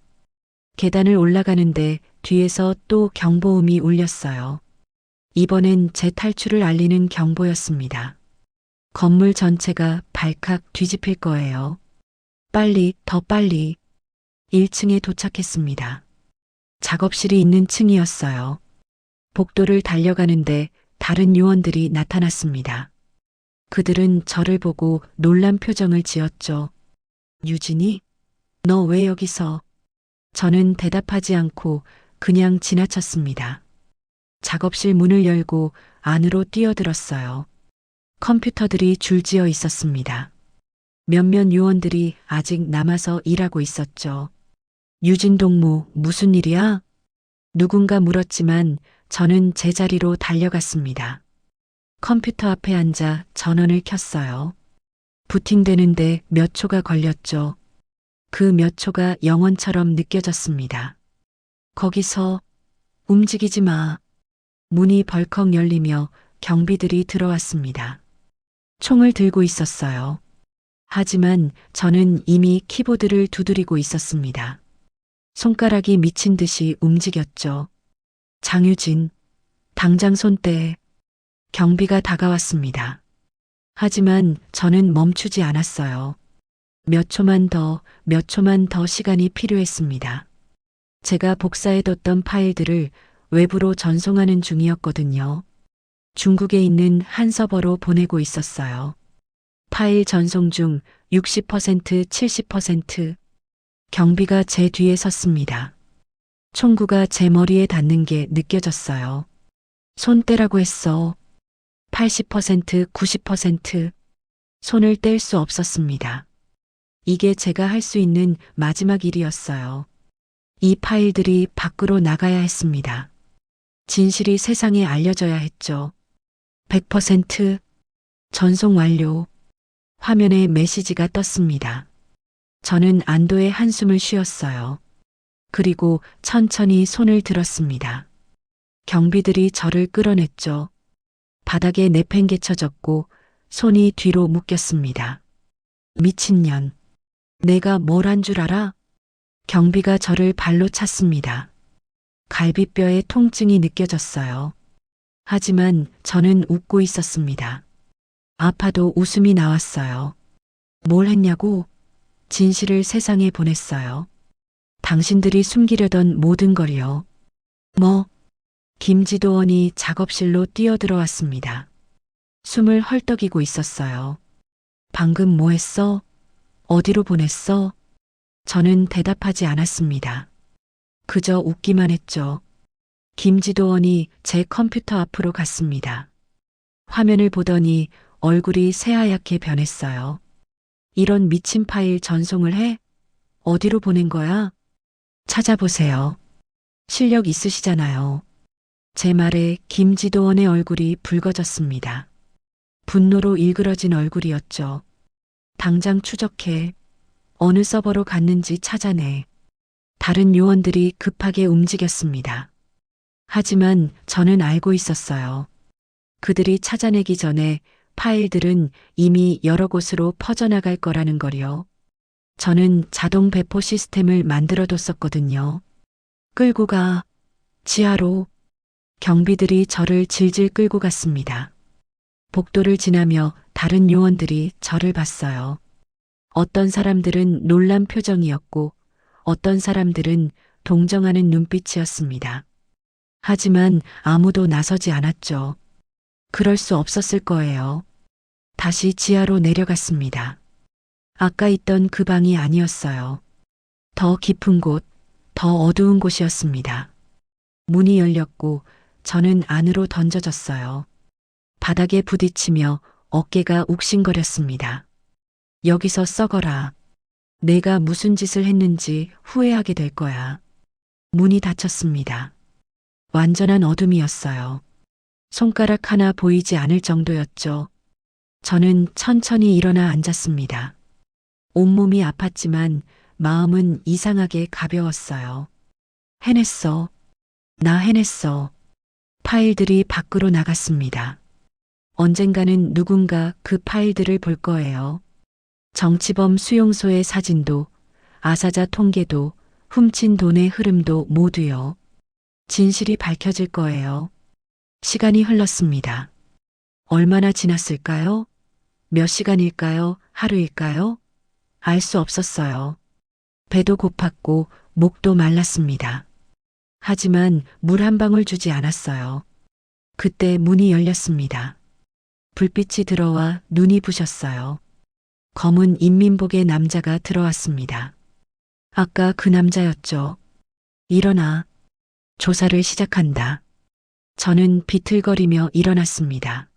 [SPEAKER 1] 계단을 올라가는데 뒤에서 또 경보음이 울렸어요. 이번엔 제 탈출을 알리는 경보였습니다. 건물 전체가 발칵 뒤집힐 거예요. 빨리, 더 빨리. 1층에 도착했습니다. 작업실이 있는 층이었어요. 복도를 달려가는데 다른 요원들이 나타났습니다. 그들은 저를 보고 놀란 표정을 지었죠. 유진이? 너 왜 여기서? 저는 대답하지 않고 그냥 지나쳤습니다. 작업실 문을 열고 안으로 뛰어들었어요. 컴퓨터들이 줄지어 있었습니다. 몇몇 요원들이 아직 남아서 일하고 있었죠. 유진 동무, 무슨 일이야? 누군가 물었지만 저는 제자리로 달려갔습니다. 컴퓨터 앞에 앉아 전원을 켰어요. 부팅되는데 몇 초가 걸렸죠. 그 몇 초가 영원처럼 느껴졌습니다. 거기서 움직이지 마. 문이 벌컥 열리며 경비들이 들어왔습니다. 총을 들고 있었어요. 하지만 저는 이미 키보드를 두드리고 있었습니다. 손가락이 미친 듯이 움직였죠. 장유진, 당장 손 떼. 경비가 다가왔습니다. 하지만 저는 멈추지 않았어요. 몇 초만 더 시간이 필요했습니다. 제가 복사해뒀던 파일들을 외부로 전송하는 중이었거든요. 중국에 있는 한 서버로 보내고 있었어요. 파일 전송 중 60%, 70%. 경비가 제 뒤에 섰습니다. 총구가 제 머리에 닿는 게 느껴졌어요. 손 떼라고 했어. 80%, 90%. 손을 뗄 수 없었습니다. 이게 제가 할 수 있는 마지막 일이었어요. 이 파일들이 밖으로 나가야 했습니다. 진실이 세상에 알려져야 했죠. 100% 전송 완료. 화면에 메시지가 떴습니다. 저는 안도의 한숨을 쉬었어요. 그리고 천천히 손을 들었습니다. 경비들이 저를 끌어냈죠. 바닥에 내팽개쳐졌고 손이 뒤로 묶였습니다. 미친년. 내가 뭘 한 줄 알아? 경비가 저를 발로 찼습니다. 갈비뼈에 통증이 느껴졌어요. 하지만 저는 웃고 있었습니다. 아파도 웃음이 나왔어요. 뭘 했냐고? 진실을 세상에 보냈어요. 당신들이 숨기려던 모든 걸요. 뭐? 김지도원이 작업실로 뛰어들어왔습니다. 숨을 헐떡이고 있었어요. 방금 뭐 했어? 어디로 보냈어? 저는 대답하지 않았습니다. 그저 웃기만 했죠. 김지도원이 제 컴퓨터 앞으로 갔습니다. 화면을 보더니 얼굴이 새하얗게 변했어요. 이런 미친 파일 전송을 해? 어디로 보낸 거야? 찾아보세요. 실력 있으시잖아요. 제 말에 김지도원의 얼굴이 붉어졌습니다. 분노로 일그러진 얼굴이었죠. 당장 추적해. 어느 서버로 갔는지 찾아내. 다른 요원들이 급하게 움직였습니다. 하지만 저는 알고 있었어요. 그들이 찾아내기 전에 파일들은 이미 여러 곳으로 퍼져나갈 거라는 걸요. 저는 자동 배포 시스템을 만들어뒀었거든요. 끌고 가. 지하로. 경비들이 저를 질질 끌고 갔습니다. 복도를 지나며 다른 요원들이 저를 봤어요. 어떤 사람들은 놀란 표정이었고 어떤 사람들은 동정하는 눈빛이었습니다. 하지만 아무도 나서지 않았죠. 그럴 수 없었을 거예요. 다시 지하로 내려갔습니다. 아까 있던 그 방이 아니었어요. 더 깊은 곳, 더 어두운 곳이었습니다. 문이 열렸고 저는 안으로 던져졌어요. 바닥에 부딪히며 어깨가 욱신거렸습니다. 여기서 썩어라. 내가 무슨 짓을 했는지 후회하게 될 거야. 문이 닫혔습니다. 완전한 어둠이었어요. 손가락 하나 보이지 않을 정도였죠. 저는 천천히 일어나 앉았습니다. 온몸이 아팠지만 마음은 이상하게 가벼웠어요. 해냈어. 나 해냈어. 파일들이 밖으로 나갔습니다. 언젠가는 누군가 그 파일들을 볼 거예요. 정치범 수용소의 사진도, 아사자 통계도, 훔친 돈의 흐름도 모두요. 진실이 밝혀질 거예요. 시간이 흘렀습니다. 얼마나 지났을까요? 몇 시간일까요? 하루일까요? 알 수 없었어요. 배도 고팠고 목도 말랐습니다. 하지만 물 한 방울 주지 않았어요. 그때 문이 열렸습니다. 불빛이 들어와 눈이 부셨어요. 검은 인민복의 남자가 들어왔습니다. 아까 그 남자였죠. 일어나. 조사를 시작한다. 저는 비틀거리며 일어났습니다.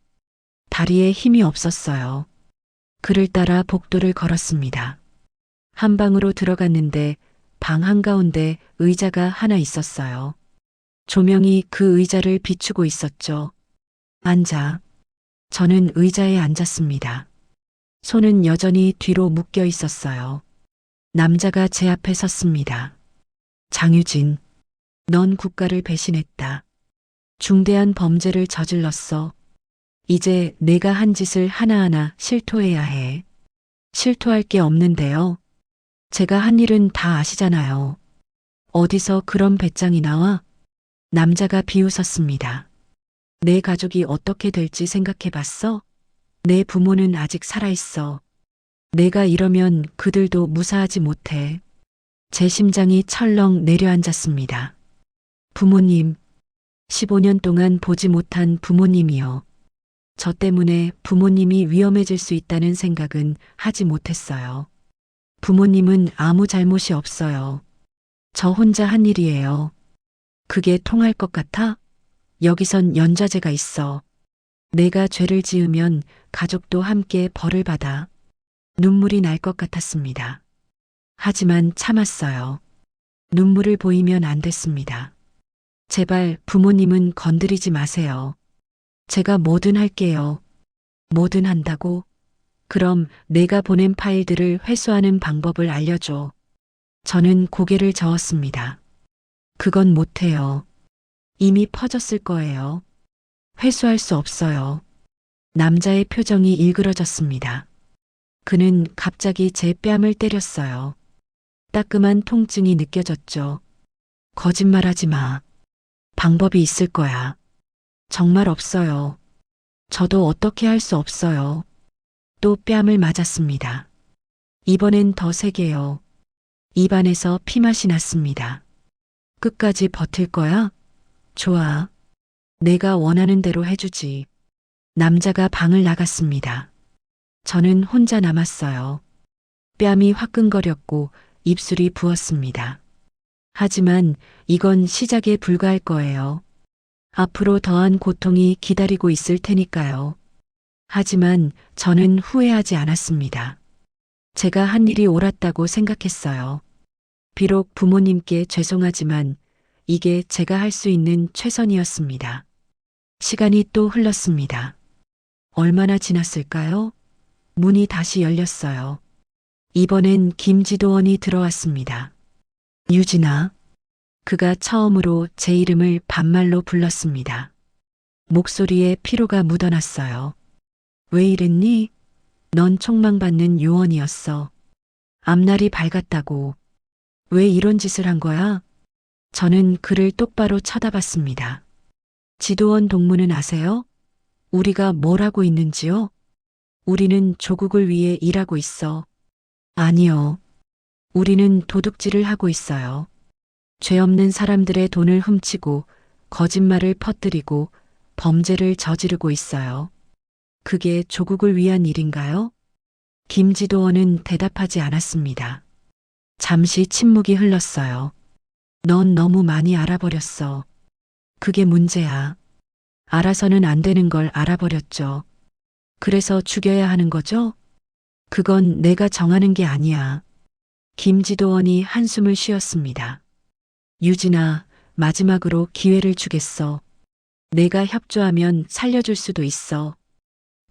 [SPEAKER 1] 다리에 힘이 없었어요. 그를 따라 복도를 걸었습니다. 한 방으로 들어갔는데 방 한가운데 의자가 하나 있었어요. 조명이 그 의자를 비추고 있었죠. 앉아. 저는 의자에 앉았습니다. 손은 여전히 뒤로 묶여 있었어요. 남자가 제 앞에 섰습니다. 장유진, 넌 국가를 배신했다. 중대한 범죄를 저질렀어. 이제 내가 한 짓을 하나하나 실토해야 해. 실토할 게 없는데요. 제가 한 일은 다 아시잖아요. 어디서 그런 배짱이 나와? 남자가 비웃었습니다. 내 가족이 어떻게 될지 생각해 봤어? 내 부모는 아직 살아있어. 내가 이러면 그들도 무사하지 못해. 제 심장이 철렁 내려앉았습니다. 부모님, 15년 동안 보지 못한 부모님이요. 저 때문에 부모님이 위험해질 수 있다는 생각은 하지 못했어요. 부모님은 아무 잘못이 없어요. 저 혼자 한 일이에요. 그게 통할 것 같아? 여기선 연좌제가 있어. 내가 죄를 지으면 가족도 함께 벌을 받아. 눈물이 날 것 같았습니다. 하지만 참았어요. 눈물을 보이면 안 됐습니다. 제발 부모님은 건드리지 마세요. 제가 뭐든 할게요. 뭐든 한다고? 그럼 내가 보낸 파일들을 회수하는 방법을 알려줘. 저는 고개를 저었습니다. 그건 못해요. 이미 퍼졌을 거예요. 회수할 수 없어요. 남자의 표정이 일그러졌습니다. 그는 갑자기 제 뺨을 때렸어요. 따끔한 통증이 느껴졌죠. 거짓말하지 마. 방법이 있을 거야. 정말 없어요. 저도 어떻게 할 수 없어요. 또 뺨을 맞았습니다. 이번엔 더 세게요. 입안에서 피맛이 났습니다. 끝까지 버틸 거야? 좋아. 내가 원하는 대로 해주지. 남자가 방을 나갔습니다. 저는 혼자 남았어요. 뺨이 화끈거렸고 입술이 부었습니다. 하지만 이건 시작에 불과할 거예요. 앞으로 더한 고통이 기다리고 있을 테니까요. 하지만 저는 후회하지 않았습니다. 제가 한 일이 옳았다고 생각했어요. 비록 부모님께 죄송하지만 이게 제가 할 수 있는 최선이었습니다. 시간이 또 흘렀습니다. 얼마나 지났을까요? 문이 다시 열렸어요. 이번엔 김지도원이 들어왔습니다. 유진아. 그가 처음으로 제 이름을 반말로 불렀습니다. 목소리에 피로가 묻어났어요. 왜 이랬니? 넌 총망받는 요원이었어. 앞날이 밝았다고. 왜 이런 짓을 한 거야? 저는 그를 똑바로 쳐다봤습니다. 지도원 동무는 아세요? 우리가 뭘 하고 있는지요? 우리는 조국을 위해 일하고 있어. 아니요. 우리는 도둑질을 하고 있어요. 죄 없는 사람들의 돈을 훔치고 거짓말을 퍼뜨리고 범죄를 저지르고 있어요. 그게 조국을 위한 일인가요? 김지도원은 대답하지 않았습니다. 잠시 침묵이 흘렀어요. 넌 너무 많이 알아버렸어. 그게 문제야. 알아서는 안 되는 걸 알아버렸죠. 그래서 죽여야 하는 거죠? 그건 내가 정하는 게 아니야. 김지도원이 한숨을 쉬었습니다. 유진아, 마지막으로 기회를 주겠어. 내가 협조하면 살려줄 수도 있어.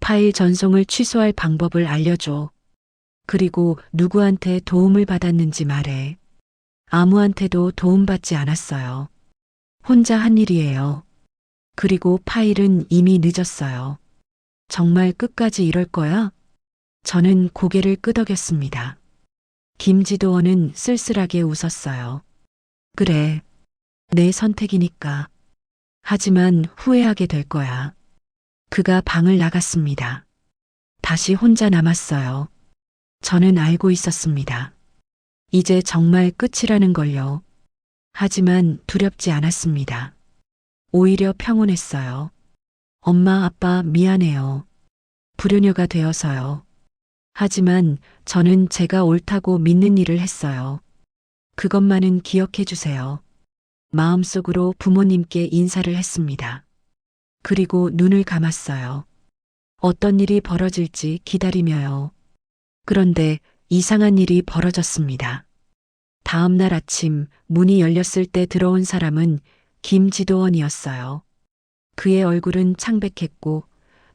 [SPEAKER 1] 파일 전송을 취소할 방법을 알려줘. 그리고 누구한테 도움을 받았는지 말해. 아무한테도 도움받지 않았어요. 혼자 한 일이에요. 그리고 파일은 이미 늦었어요. 정말 끝까지 이럴 거야? 저는 고개를 끄덕였습니다. 김지도원은 쓸쓸하게 웃었어요. 그래, 내 선택이니까. 하지만 후회하게 될 거야. 그가 방을 나갔습니다. 다시 혼자 남았어요. 저는 알고 있었습니다. 이제 정말 끝이라는 걸요. 하지만 두렵지 않았습니다. 오히려 평온했어요. 엄마, 아빠 미안해요. 불효녀가 되어서요. 하지만 저는 제가 옳다고 믿는 일을 했어요. 그것만은 기억해 주세요. 마음속으로 부모님께 인사를 했습니다. 그리고 눈을 감았어요. 어떤 일이 벌어질지 기다리며요. 그런데 이상한 일이 벌어졌습니다. 다음 날 아침 문이 열렸을 때 들어온 사람은 김지도원이었어요. 그의 얼굴은 창백했고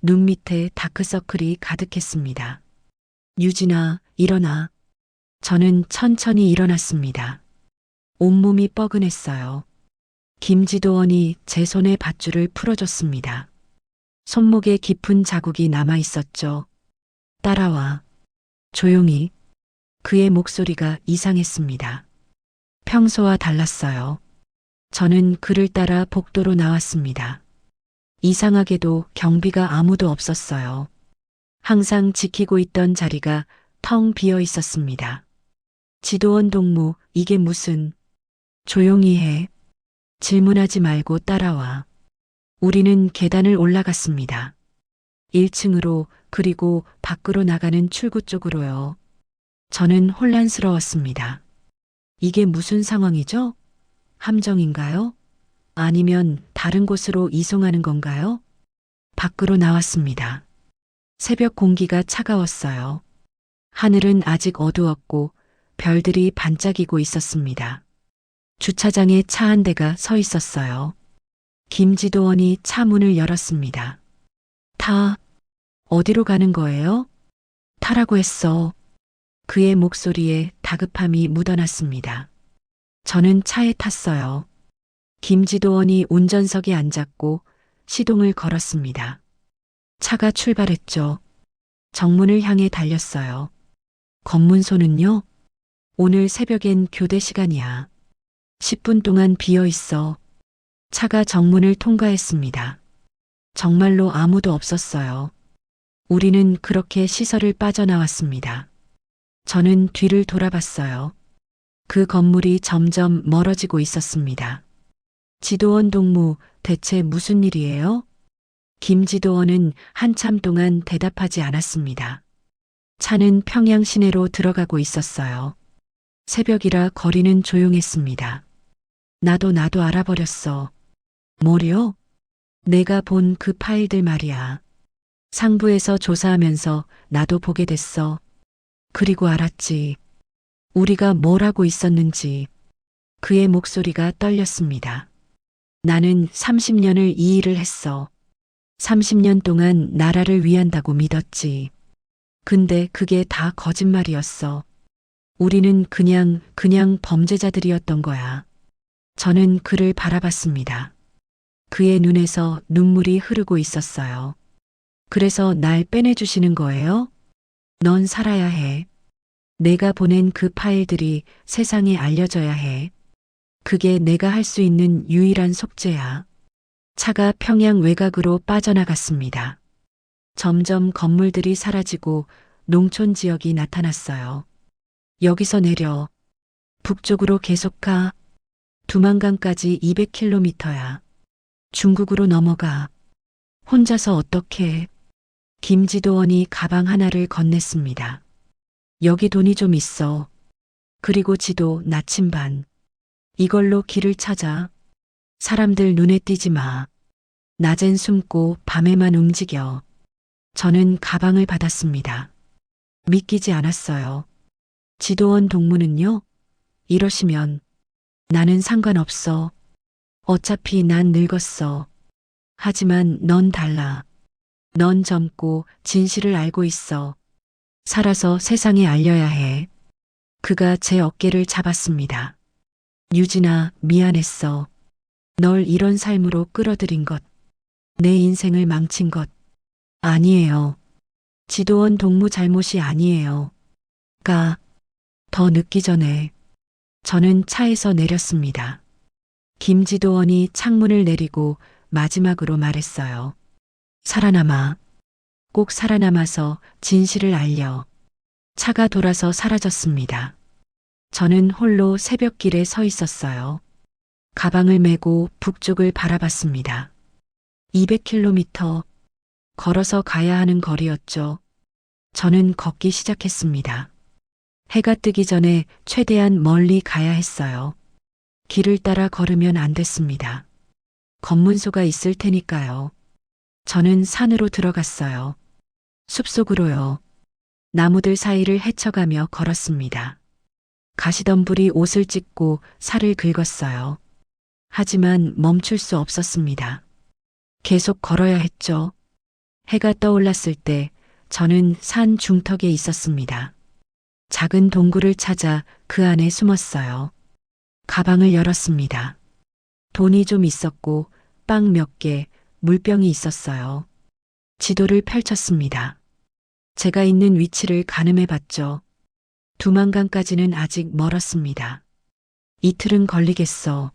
[SPEAKER 1] 눈 밑에 다크서클이 가득했습니다. 유진아, 일어나. 저는 천천히 일어났습니다. 온몸이 뻐근했어요. 김지도원이 제 손의 밧줄을 풀어줬습니다. 손목에 깊은 자국이 남아 있었죠. 따라와. 조용히. 그의 목소리가 이상했습니다. 평소와 달랐어요. 저는 그를 따라 복도로 나왔습니다. 이상하게도 경비가 아무도 없었어요. 항상 지키고 있던 자리가 텅 비어 있었습니다. 지도원 동무, 이게 무슨... 조용히 해. 질문하지 말고 따라와. 우리는 계단을 올라갔습니다. 1층으로 그리고 밖으로 나가는 출구 쪽으로요. 저는 혼란스러웠습니다. 이게 무슨 상황이죠? 함정인가요? 아니면 다른 곳으로 이송하는 건가요? 밖으로 나왔습니다. 새벽 공기가 차가웠어요. 하늘은 아직 어두웠고 별들이 반짝이고 있었습니다. 주차장에 차 한 대가 서 있었어요. 김지도원이 차 문을 열었습니다. 어디로 가는 거예요? 타라고 했어. 그의 목소리에 다급함이 묻어났습니다. 저는 차에 탔어요. 김지도원이 운전석에 앉았고 시동을 걸었습니다. 차가 출발했죠. 정문을 향해 달렸어요. 검문소는요? 오늘 새벽엔 교대 시간이야. 10분 동안 비어 있어. 차가 정문을 통과했습니다. 정말로 아무도 없었어요. 우리는 그렇게 시설을 빠져나왔습니다. 저는 뒤를 돌아봤어요. 그 건물이 점점 멀어지고 있었습니다. 지도원 동무, 대체 무슨 일이에요? 김지도원은 한참 동안 대답하지 않았습니다. 차는 평양 시내로 들어가고 있었어요. 새벽이라 거리는 조용했습니다. 나도 알아버렸어. 뭐요? 내가 본 그 파일들 말이야. 상부에서 조사하면서 나도 보게 됐어. 그리고 알았지. 우리가 뭘 하고 있었는지. 그의 목소리가 떨렸습니다. 나는 30년을 이 일을 했어. 30년 동안 나라를 위한다고 믿었지. 근데 그게 다 거짓말이었어. 우리는 그냥 범죄자들이었던 거야. 저는 그를 바라봤습니다. 그의 눈에서 눈물이 흐르고 있었어요. 그래서 날 빼내주시는 거예요? 넌 살아야 해. 내가 보낸 그 파일들이 세상에 알려져야 해. 그게 내가 할 수 있는 유일한 속죄야. 차가 평양 외곽으로 빠져나갔습니다. 점점 건물들이 사라지고 농촌 지역이 나타났어요. 여기서 내려. 북쪽으로 계속 가. 두만강까지 200km야. 중국으로 넘어가. 혼자서 어떻게? 김지도원이 가방 하나를 건넸습니다. 여기 돈이 좀 있어. 그리고 지도 나침반. 이걸로 길을 찾아. 사람들 눈에 띄지 마. 낮엔 숨고 밤에만 움직여. 저는 가방을 받았습니다. 믿기지 않았어요. 지도원 동무는요? 이러시면 나는 상관없어. 어차피 난 늙었어. 하지만 넌 달라. 넌 젊고 진실을 알고 있어. 살아서 세상에 알려야 해. 그가 제 어깨를 잡았습니다. 유진아, 미안했어. 널 이런 삶으로 끌어들인 것. 내 인생을 망친 것. 아니에요. 지도원 동무 잘못이 아니에요. 더 늦기 전에 저는 차에서 내렸습니다. 김지도원이 창문을 내리고 마지막으로 말했어요. 살아남아. 꼭 살아남아서 진실을 알려. 차가 돌아서 사라졌습니다. 저는 홀로 새벽길에 서 있었어요. 가방을 메고 북쪽을 바라봤습니다. 200km 걸어서 가야 하는 거리였죠. 저는 걷기 시작했습니다. 해가 뜨기 전에 최대한 멀리 가야 했어요. 길을 따라 걸으면 안 됐습니다. 검문소가 있을 테니까요. 저는 산으로 들어갔어요. 숲속으로요. 나무들 사이를 헤쳐가며 걸었습니다. 가시덤불이 옷을 찢고 살을 긁었어요. 하지만 멈출 수 없었습니다. 계속 걸어야 했죠. 해가 떠올랐을 때 저는 산 중턱에 있었습니다. 작은 동굴을 찾아 그 안에 숨었어요. 가방을 열었습니다. 돈이 좀 있었고 빵 몇 개, 물병이 있었어요. 지도를 펼쳤습니다. 제가 있는 위치를 가늠해 봤죠. 두만강까지는 아직 멀었습니다. 이틀은 걸리겠어.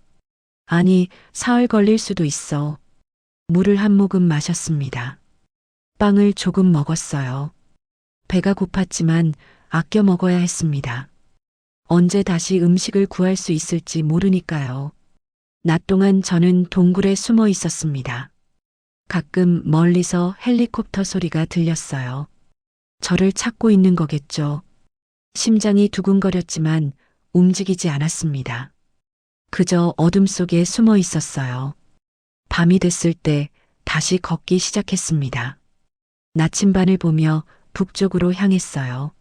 [SPEAKER 1] 아니, 사흘 걸릴 수도 있어. 물을 한 모금 마셨습니다. 빵을 조금 먹었어요. 배가 고팠지만 아껴 먹어야 했습니다. 언제 다시 음식을 구할 수 있을지 모르니까요. 낮 동안 저는 동굴에 숨어 있었습니다. 가끔 멀리서 헬리콥터 소리가 들렸어요. 저를 찾고 있는 거겠죠. 심장이 두근거렸지만 움직이지 않았습니다. 그저 어둠 속에 숨어 있었어요. 밤이 됐을 때 다시 걷기 시작했습니다. 나침반을 보며 북쪽으로 향했어요.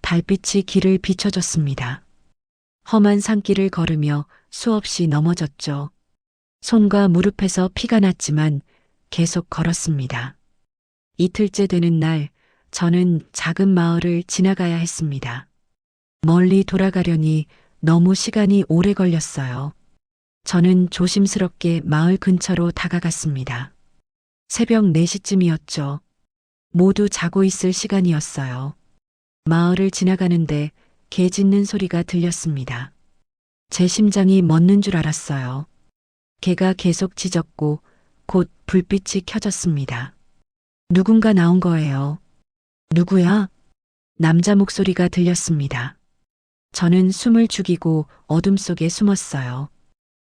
[SPEAKER 1] 달빛이 길을 비춰줬습니다. 험한 산길을 걸으며 수없이 넘어졌죠. 손과 무릎에서 피가 났지만 계속 걸었습니다. 이틀째 되는 날, 저는 작은 마을을 지나가야 했습니다. 멀리 돌아가려니 너무 시간이 오래 걸렸어요. 저는 조심스럽게 마을 근처로 다가갔습니다. 새벽 4시쯤이었죠. 모두 자고 있을 시간이었어요. 마을을 지나가는데 개 짖는 소리가 들렸습니다. 제 심장이 멎는 줄 알았어요. 개가 계속 짖었고 곧 불빛이 켜졌습니다. 누군가 나온 거예요. 누구야? 남자 목소리가 들렸습니다. 저는 숨을 죽이고 어둠 속에 숨었어요.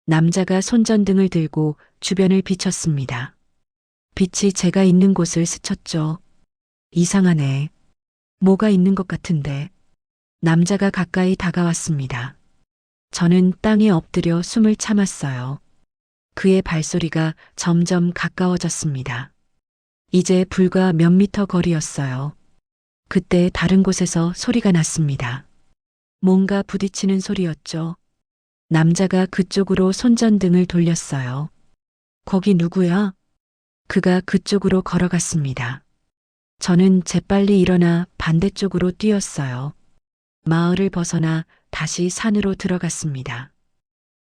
[SPEAKER 1] 남자가 손전등을 들고 주변을 비췄습니다. 빛이 제가 있는 곳을 스쳤죠. 이상하네. 뭐가 있는 것 같은데. 남자가 가까이 다가왔습니다. 저는 땅에 엎드려 숨을 참았어요. 그의 발소리가 점점 가까워졌습니다. 이제 불과 몇 미터 거리였어요. 그때 다른 곳에서 소리가 났습니다. 뭔가 부딪히는 소리였죠. 남자가 그쪽으로 손전등을 돌렸어요. 거기 누구야? 그가 그쪽으로 걸어갔습니다. 저는 재빨리 일어나 반대쪽으로 뛰었어요. 마을을 벗어나 다시 산으로 들어갔습니다.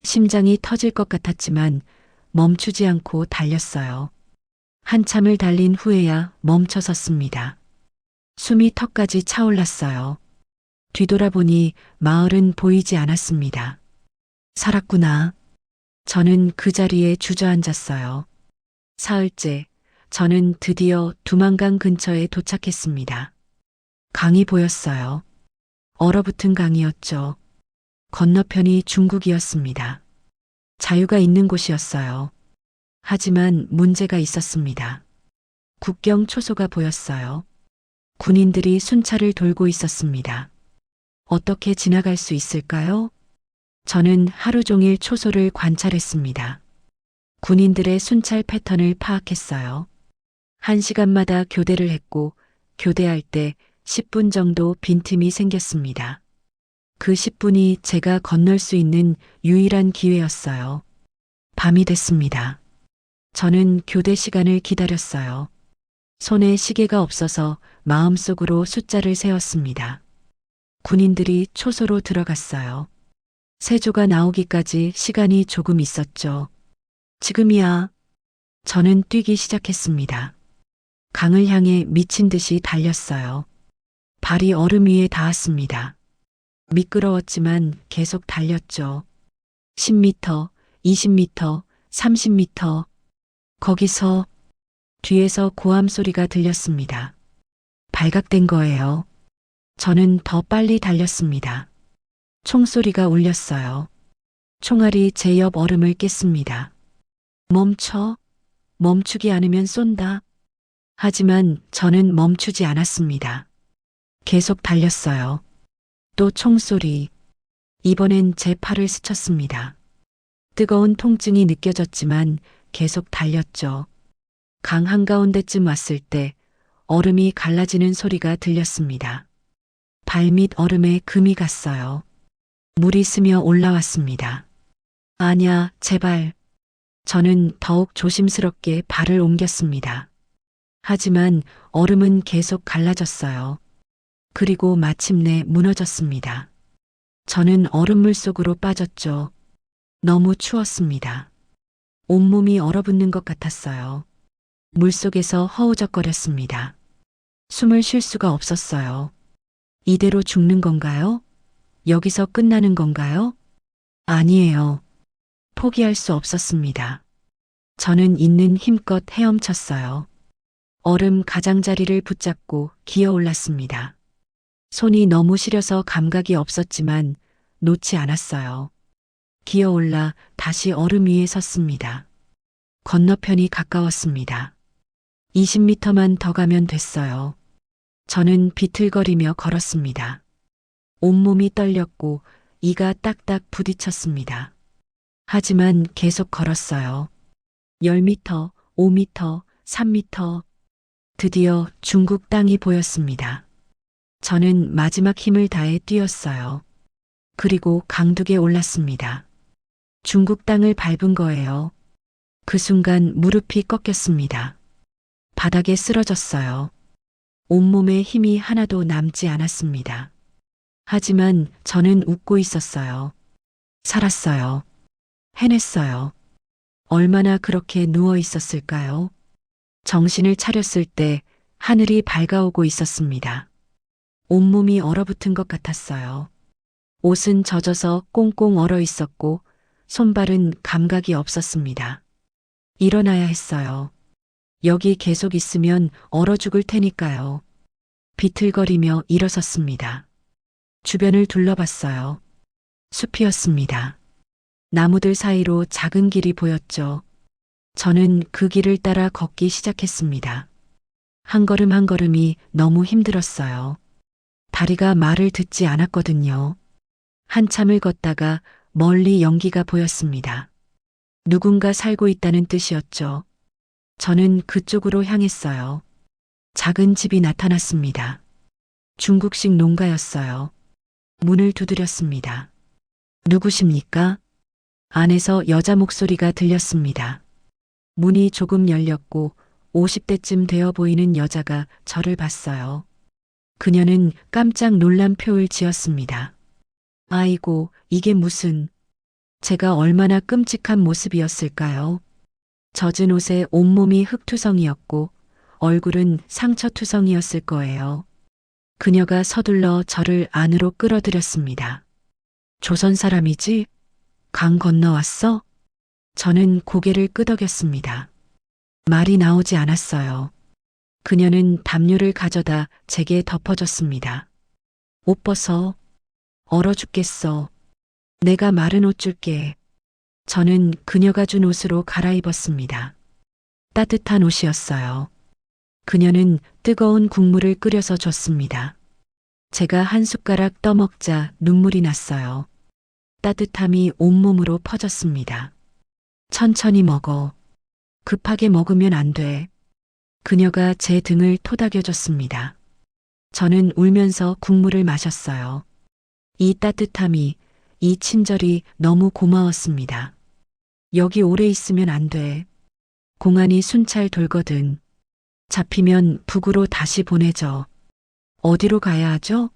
[SPEAKER 1] 심장이 터질 것 같았지만 멈추지 않고 달렸어요. 한참을 달린 후에야 멈춰섰습니다. 숨이 턱까지 차올랐어요. 뒤돌아보니 마을은 보이지 않았습니다. 살았구나. 저는 그 자리에 주저앉았어요. 사흘째, 저는 드디어 두만강 근처에 도착했습니다. 강이 보였어요. 얼어붙은 강이었죠. 건너편이 중국이었습니다. 자유가 있는 곳이었어요. 하지만 문제가 있었습니다. 국경 초소가 보였어요. 군인들이 순찰을 돌고 있었습니다. 어떻게 지나갈 수 있을까요? 저는 하루 종일 초소를 관찰했습니다. 군인들의 순찰 패턴을 파악했어요. 1시간마다 교대를 했고, 교대할 때 10분 정도 빈틈이 생겼습니다. 그 10분이 제가 건널 수 있는 유일한 기회였어요. 밤이 됐습니다. 저는 교대 시간을 기다렸어요. 손에 시계가 없어서 마음속으로 숫자를 세었습니다. 군인들이 초소로 들어갔어요. 세조가 나오기까지 시간이 조금 있었죠. 지금이야. 저는 뛰기 시작했습니다. 강을 향해 미친 듯이 달렸어요. 발이 얼음 위에 닿았습니다. 미끄러웠지만 계속 달렸죠. 10m, 20m, 30m. 거기서 뒤에서 고함 소리가 들렸습니다. 발각된 거예요. 저는 더 빨리 달렸습니다. 총소리가 울렸어요. 총알이 제 옆 얼음을 깼습니다. 멈춰. 멈추지 않으면 쏜다. 하지만 저는 멈추지 않았습니다. 계속 달렸어요. 또 총소리. 이번엔 제 팔을 스쳤습니다. 뜨거운 통증이 느껴졌지만 계속 달렸죠. 강 한가운데쯤 왔을 때 얼음이 갈라지는 소리가 들렸습니다. 발밑 얼음에 금이 갔어요. 물이 스며 올라왔습니다. 아냐, 제발. 저는 더욱 조심스럽게 발을 옮겼습니다. 하지만 얼음은 계속 갈라졌어요. 그리고 마침내 무너졌습니다. 저는 얼음물 속으로 빠졌죠. 너무 추웠습니다. 온몸이 얼어붙는 것 같았어요. 물속에서 허우적거렸습니다. 숨을 쉴 수가 없었어요. 이대로 죽는 건가요? 여기서 끝나는 건가요? 아니에요. 포기할 수 없었습니다. 저는 있는 힘껏 헤엄쳤어요. 얼음 가장자리를 붙잡고 기어 올랐습니다. 손이 너무 시려서 감각이 없었지만 놓지 않았어요. 기어 올라 다시 얼음 위에 섰습니다. 건너편이 가까웠습니다. 20m만 더 가면 됐어요. 저는 비틀거리며 걸었습니다. 온몸이 떨렸고 이가 딱딱 부딪혔습니다. 하지만 계속 걸었어요. 10m, 5m, 3m. 드디어 중국 땅이 보였습니다. 저는 마지막 힘을 다해 뛰었어요. 그리고 강둑에 올랐습니다. 중국 땅을 밟은 거예요. 그 순간 무릎이 꺾였습니다. 바닥에 쓰러졌어요. 온몸에 힘이 하나도 남지 않았습니다. 하지만 저는 웃고 있었어요. 살았어요. 해냈어요. 얼마나 그렇게 누워 있었을까요? 정신을 차렸을 때 하늘이 밝아오고 있었습니다. 온몸이 얼어붙은 것 같았어요. 옷은 젖어서 꽁꽁 얼어 있었고 손발은 감각이 없었습니다. 일어나야 했어요. 여기 계속 있으면 얼어 죽을 테니까요. 비틀거리며 일어섰습니다. 주변을 둘러봤어요. 숲이었습니다. 나무들 사이로 작은 길이 보였죠. 저는 그 길을 따라 걷기 시작했습니다. 한 걸음 한 걸음이 너무 힘들었어요. 다리가 말을 듣지 않았거든요. 한참을 걷다가 멀리 연기가 보였습니다. 누군가 살고 있다는 뜻이었죠. 저는 그쪽으로 향했어요. 작은 집이 나타났습니다. 중국식 농가였어요. 문을 두드렸습니다. 누구십니까? 안에서 여자 목소리가 들렸습니다. 문이 조금 열렸고 50대쯤 되어 보이는 여자가 저를 봤어요. 그녀는 깜짝 놀란 표를 지었습니다. 아이고, 이게 무슨... 제가 얼마나 끔찍한 모습이었을까요? 젖은 옷에 온몸이 흙투성이었고 얼굴은 상처투성이었을 거예요. 그녀가 서둘러 저를 안으로 끌어들였습니다. 조선 사람이지? 강 건너왔어? 저는 고개를 끄덕였습니다. 말이 나오지 않았어요. 그녀는 담요를 가져다 제게 덮어줬습니다. 옷 벗어. 얼어 죽겠어. 내가 마른 옷 줄게. 저는 그녀가 준 옷으로 갈아입었습니다. 따뜻한 옷이었어요. 그녀는 뜨거운 국물을 끓여서 줬습니다. 제가 한 숟가락 떠먹자 눈물이 났어요. 따뜻함이 온몸으로 퍼졌습니다. 천천히 먹어. 급하게 먹으면 안 돼. 그녀가 제 등을 토닥여줬습니다. 저는 울면서 국물을 마셨어요. 이 따뜻함이, 이 친절이 너무 고마웠습니다. 여기 오래 있으면 안 돼. 공안이 순찰 돌거든. 잡히면 북으로 다시 보내줘. 어디로 가야 하죠?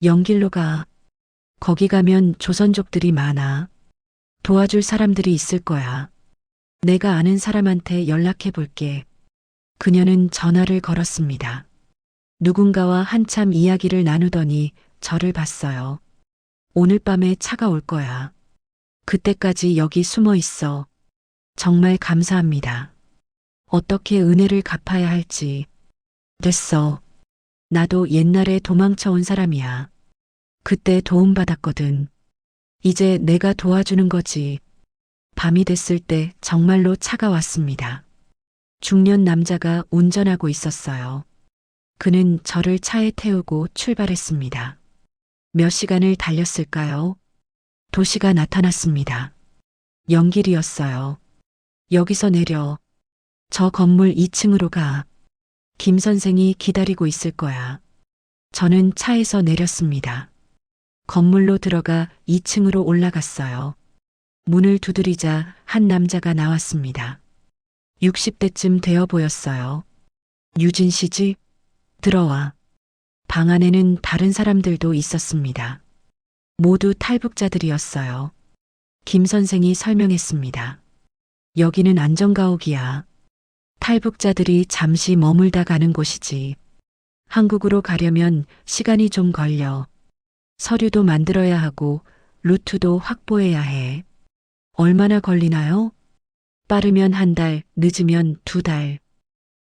[SPEAKER 1] 영길로 가. 거기 가면 조선족들이 많아. 도와줄 사람들이 있을 거야. 내가 아는 사람한테 연락해 볼게. 그녀는 전화를 걸었습니다. 누군가와 한참 이야기를 나누더니 저를 봤어요. 오늘 밤에 차가 올 거야. 그때까지 여기 숨어 있어. 정말 감사합니다. 어떻게 은혜를 갚아야 할지. 됐어. 나도 옛날에 도망쳐 온 사람이야. 그때 도움받았거든. 이제 내가 도와주는 거지. 밤이 됐을 때 정말로 차가 왔습니다. 중년 남자가 운전하고 있었어요. 그는 저를 차에 태우고 출발했습니다. 몇 시간을 달렸을까요? 도시가 나타났습니다. 연길이었어요. 여기서 내려. 저 건물 2층으로 가. 김 선생이 기다리고 있을 거야. 저는 차에서 내렸습니다. 건물로 들어가 2층으로 올라갔어요. 문을 두드리자 한 남자가 나왔습니다. 60대쯤 되어 보였어요. 유진 씨지? 들어와. 방 안에는 다른 사람들도 있었습니다. 모두 탈북자들이었어요. 김 선생이 설명했습니다. 여기는 안전가옥이야. 탈북자들이 잠시 머물다 가는 곳이지. 한국으로 가려면 시간이 좀 걸려. 서류도 만들어야 하고 루트도 확보해야 해. 얼마나 걸리나요? 빠르면 한 달, 늦으면 2달.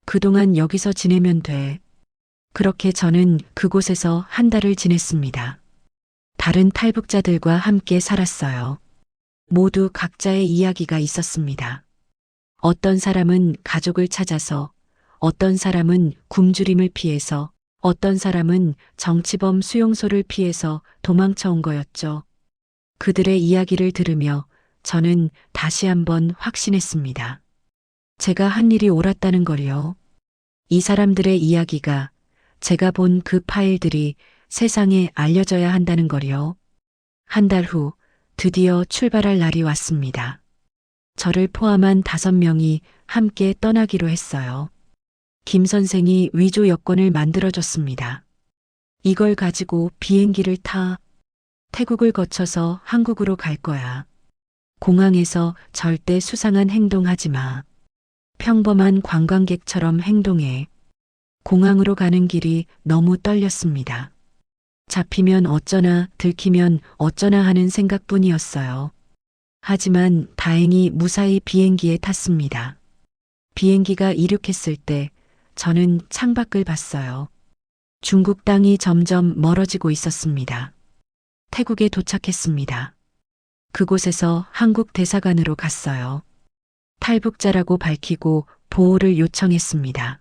[SPEAKER 1] 그동안 여기서 지내면 돼. 그렇게 저는 그곳에서 한 달을 지냈습니다. 다른 탈북자들과 함께 살았어요. 모두 각자의 이야기가 있었습니다. 어떤 사람은 가족을 찾아서, 어떤 사람은 굶주림을 피해서, 어떤 사람은 정치범 수용소를 피해서 도망쳐 온 거였죠. 그들의 이야기를 들으며 저는 다시 한번 확신했습니다. 제가 한 일이 옳았다는 걸요. 이 사람들의 이야기가, 제가 본 그 파일들이 세상에 알려져야 한다는 걸요. 한 달 후 드디어 출발할 날이 왔습니다. 저를 포함한 5명이 함께 떠나기로 했어요. 김 선생이 위조 여권을 만들어줬습니다. 이걸 가지고 비행기를 타. 태국을 거쳐서 한국으로 갈 거야. 공항에서 절대 수상한 행동하지 마. 평범한 관광객처럼 행동해. 공항으로 가는 길이 너무 떨렸습니다. 잡히면 어쩌나 들키면 어쩌나 하는 생각뿐이었어요. 하지만 다행히 무사히 비행기에 탔습니다. 비행기가 이륙했을 때 저는 창밖을 봤어요. 중국 땅이 점점 멀어지고 있었습니다. 태국에 도착했습니다. 그곳에서 한국 대사관으로 갔어요. 탈북자라고 밝히고 보호를 요청했습니다.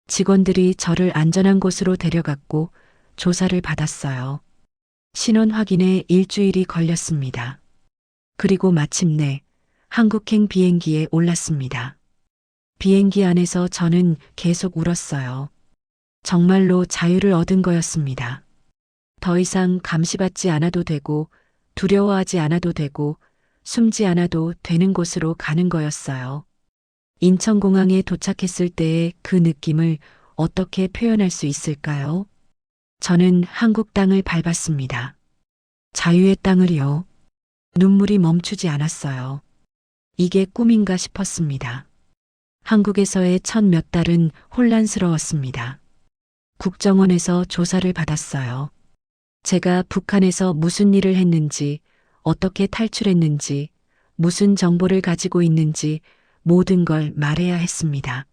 [SPEAKER 1] 직원들이 저를 안전한 곳으로 데려갔고 조사를 받았어요. 신원 확인에 일주일이 걸렸습니다. 그리고 마침내 한국행 비행기에 올랐습니다. 비행기 안에서 저는 계속 울었어요. 정말로 자유를 얻은 거였습니다. 더 이상 감시받지 않아도 되고 두려워하지 않아도 되고 숨지 않아도 되는 곳으로 가는 거였어요. 인천공항에 도착했을 때의 그 느낌을 어떻게 표현할 수 있을까요? 저는 한국 땅을 밟았습니다. 자유의 땅을요. 눈물이 멈추지 않았어요. 이게 꿈인가 싶었습니다. 한국에서의 첫 몇 달은 혼란스러웠습니다. 국정원에서 조사를 받았어요. 제가 북한에서 무슨 일을 했는지, 어떻게 탈출했는지, 무슨 정보를 가지고 있는지 모든 걸 말해야 했습니다.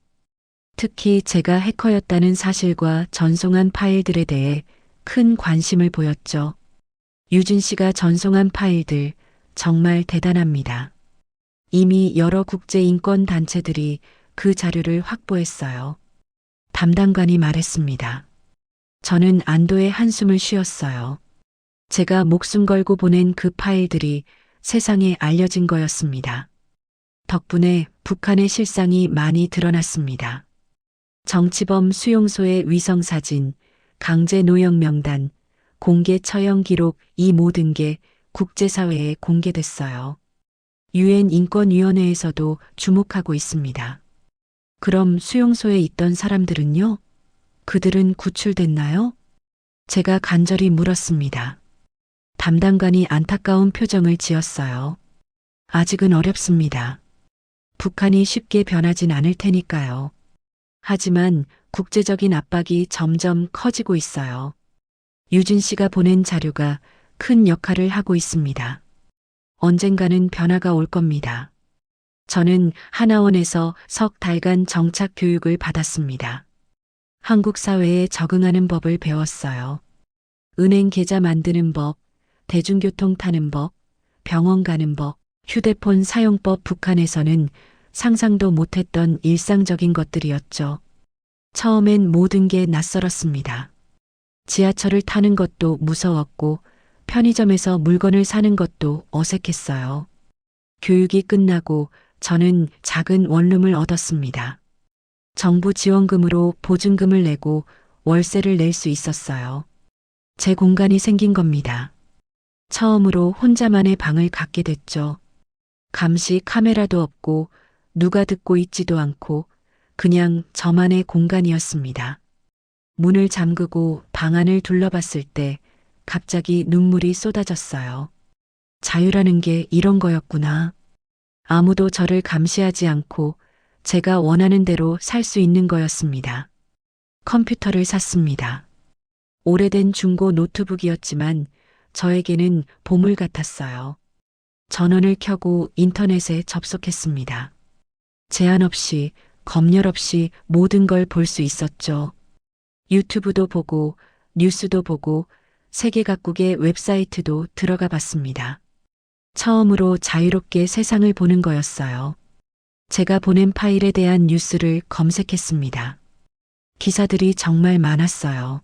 [SPEAKER 1] 특히 제가 해커였다는 사실과 전송한 파일들에 대해 큰 관심을 보였죠. 유진 씨가 전송한 파일들 정말 대단합니다. 이미 여러 국제 인권 단체들이 그 자료를 확보했어요. 담당관이 말했습니다. 저는 안도의 한숨을 쉬었어요. 제가 목숨 걸고 보낸 그 파일들이 세상에 알려진 거였습니다. 덕분에 북한의 실상이 많이 드러났습니다. 정치범 수용소의 위성사진, 강제 노역 명단, 공개 처형 기록, 이 모든 게 국제사회에 공개됐어요. 유엔 인권위원회에서도 주목하고 있습니다. 그럼 수용소에 있던 사람들은요? 그들은 구출됐나요? 제가 간절히 물었습니다. 담당관이 안타까운 표정을 지었어요. 아직은 어렵습니다. 북한이 쉽게 변하진 않을 테니까요. 하지만 국제적인 압박이 점점 커지고 있어요. 유진 씨가 보낸 자료가 큰 역할을 하고 있습니다. 언젠가는 변화가 올 겁니다. 저는 하나원에서 석 달간 정착 교육을 받았습니다. 한국 사회에 적응하는 법을 배웠어요. 은행 계좌 만드는 법, 대중교통 타는 법, 병원 가는 법, 휴대폰 사용법. 북한에서는 상상도 못했던 일상적인 것들이었죠. 처음엔 모든 게 낯설었습니다. 지하철을 타는 것도 무서웠고 편의점에서 물건을 사는 것도 어색했어요. 교육이 끝나고 저는 작은 원룸을 얻었습니다. 정부 지원금으로 보증금을 내고 월세를 낼 수 있었어요. 제 공간이 생긴 겁니다. 처음으로 혼자만의 방을 갖게 됐죠. 감시 카메라도 없고 누가 듣고 있지도 않고 그냥 저만의 공간이었습니다. 문을 잠그고 방 안을 둘러봤을 때 갑자기 눈물이 쏟아졌어요. 자유라는 게 이런 거였구나. 아무도 저를 감시하지 않고 제가 원하는 대로 살 수 있는 거였습니다. 컴퓨터를 샀습니다. 오래된 중고 노트북이었지만 저에게는 보물 같았어요. 전원을 켜고 인터넷에 접속했습니다. 제한 없이, 검열 없이 모든 걸 볼 수 있었죠. 유튜브도 보고, 뉴스도 보고, 세계 각국의 웹사이트도 들어가 봤습니다. 처음으로 자유롭게 세상을 보는 거였어요. 제가 보낸 파일에 대한 뉴스를 검색했습니다. 기사들이 정말 많았어요.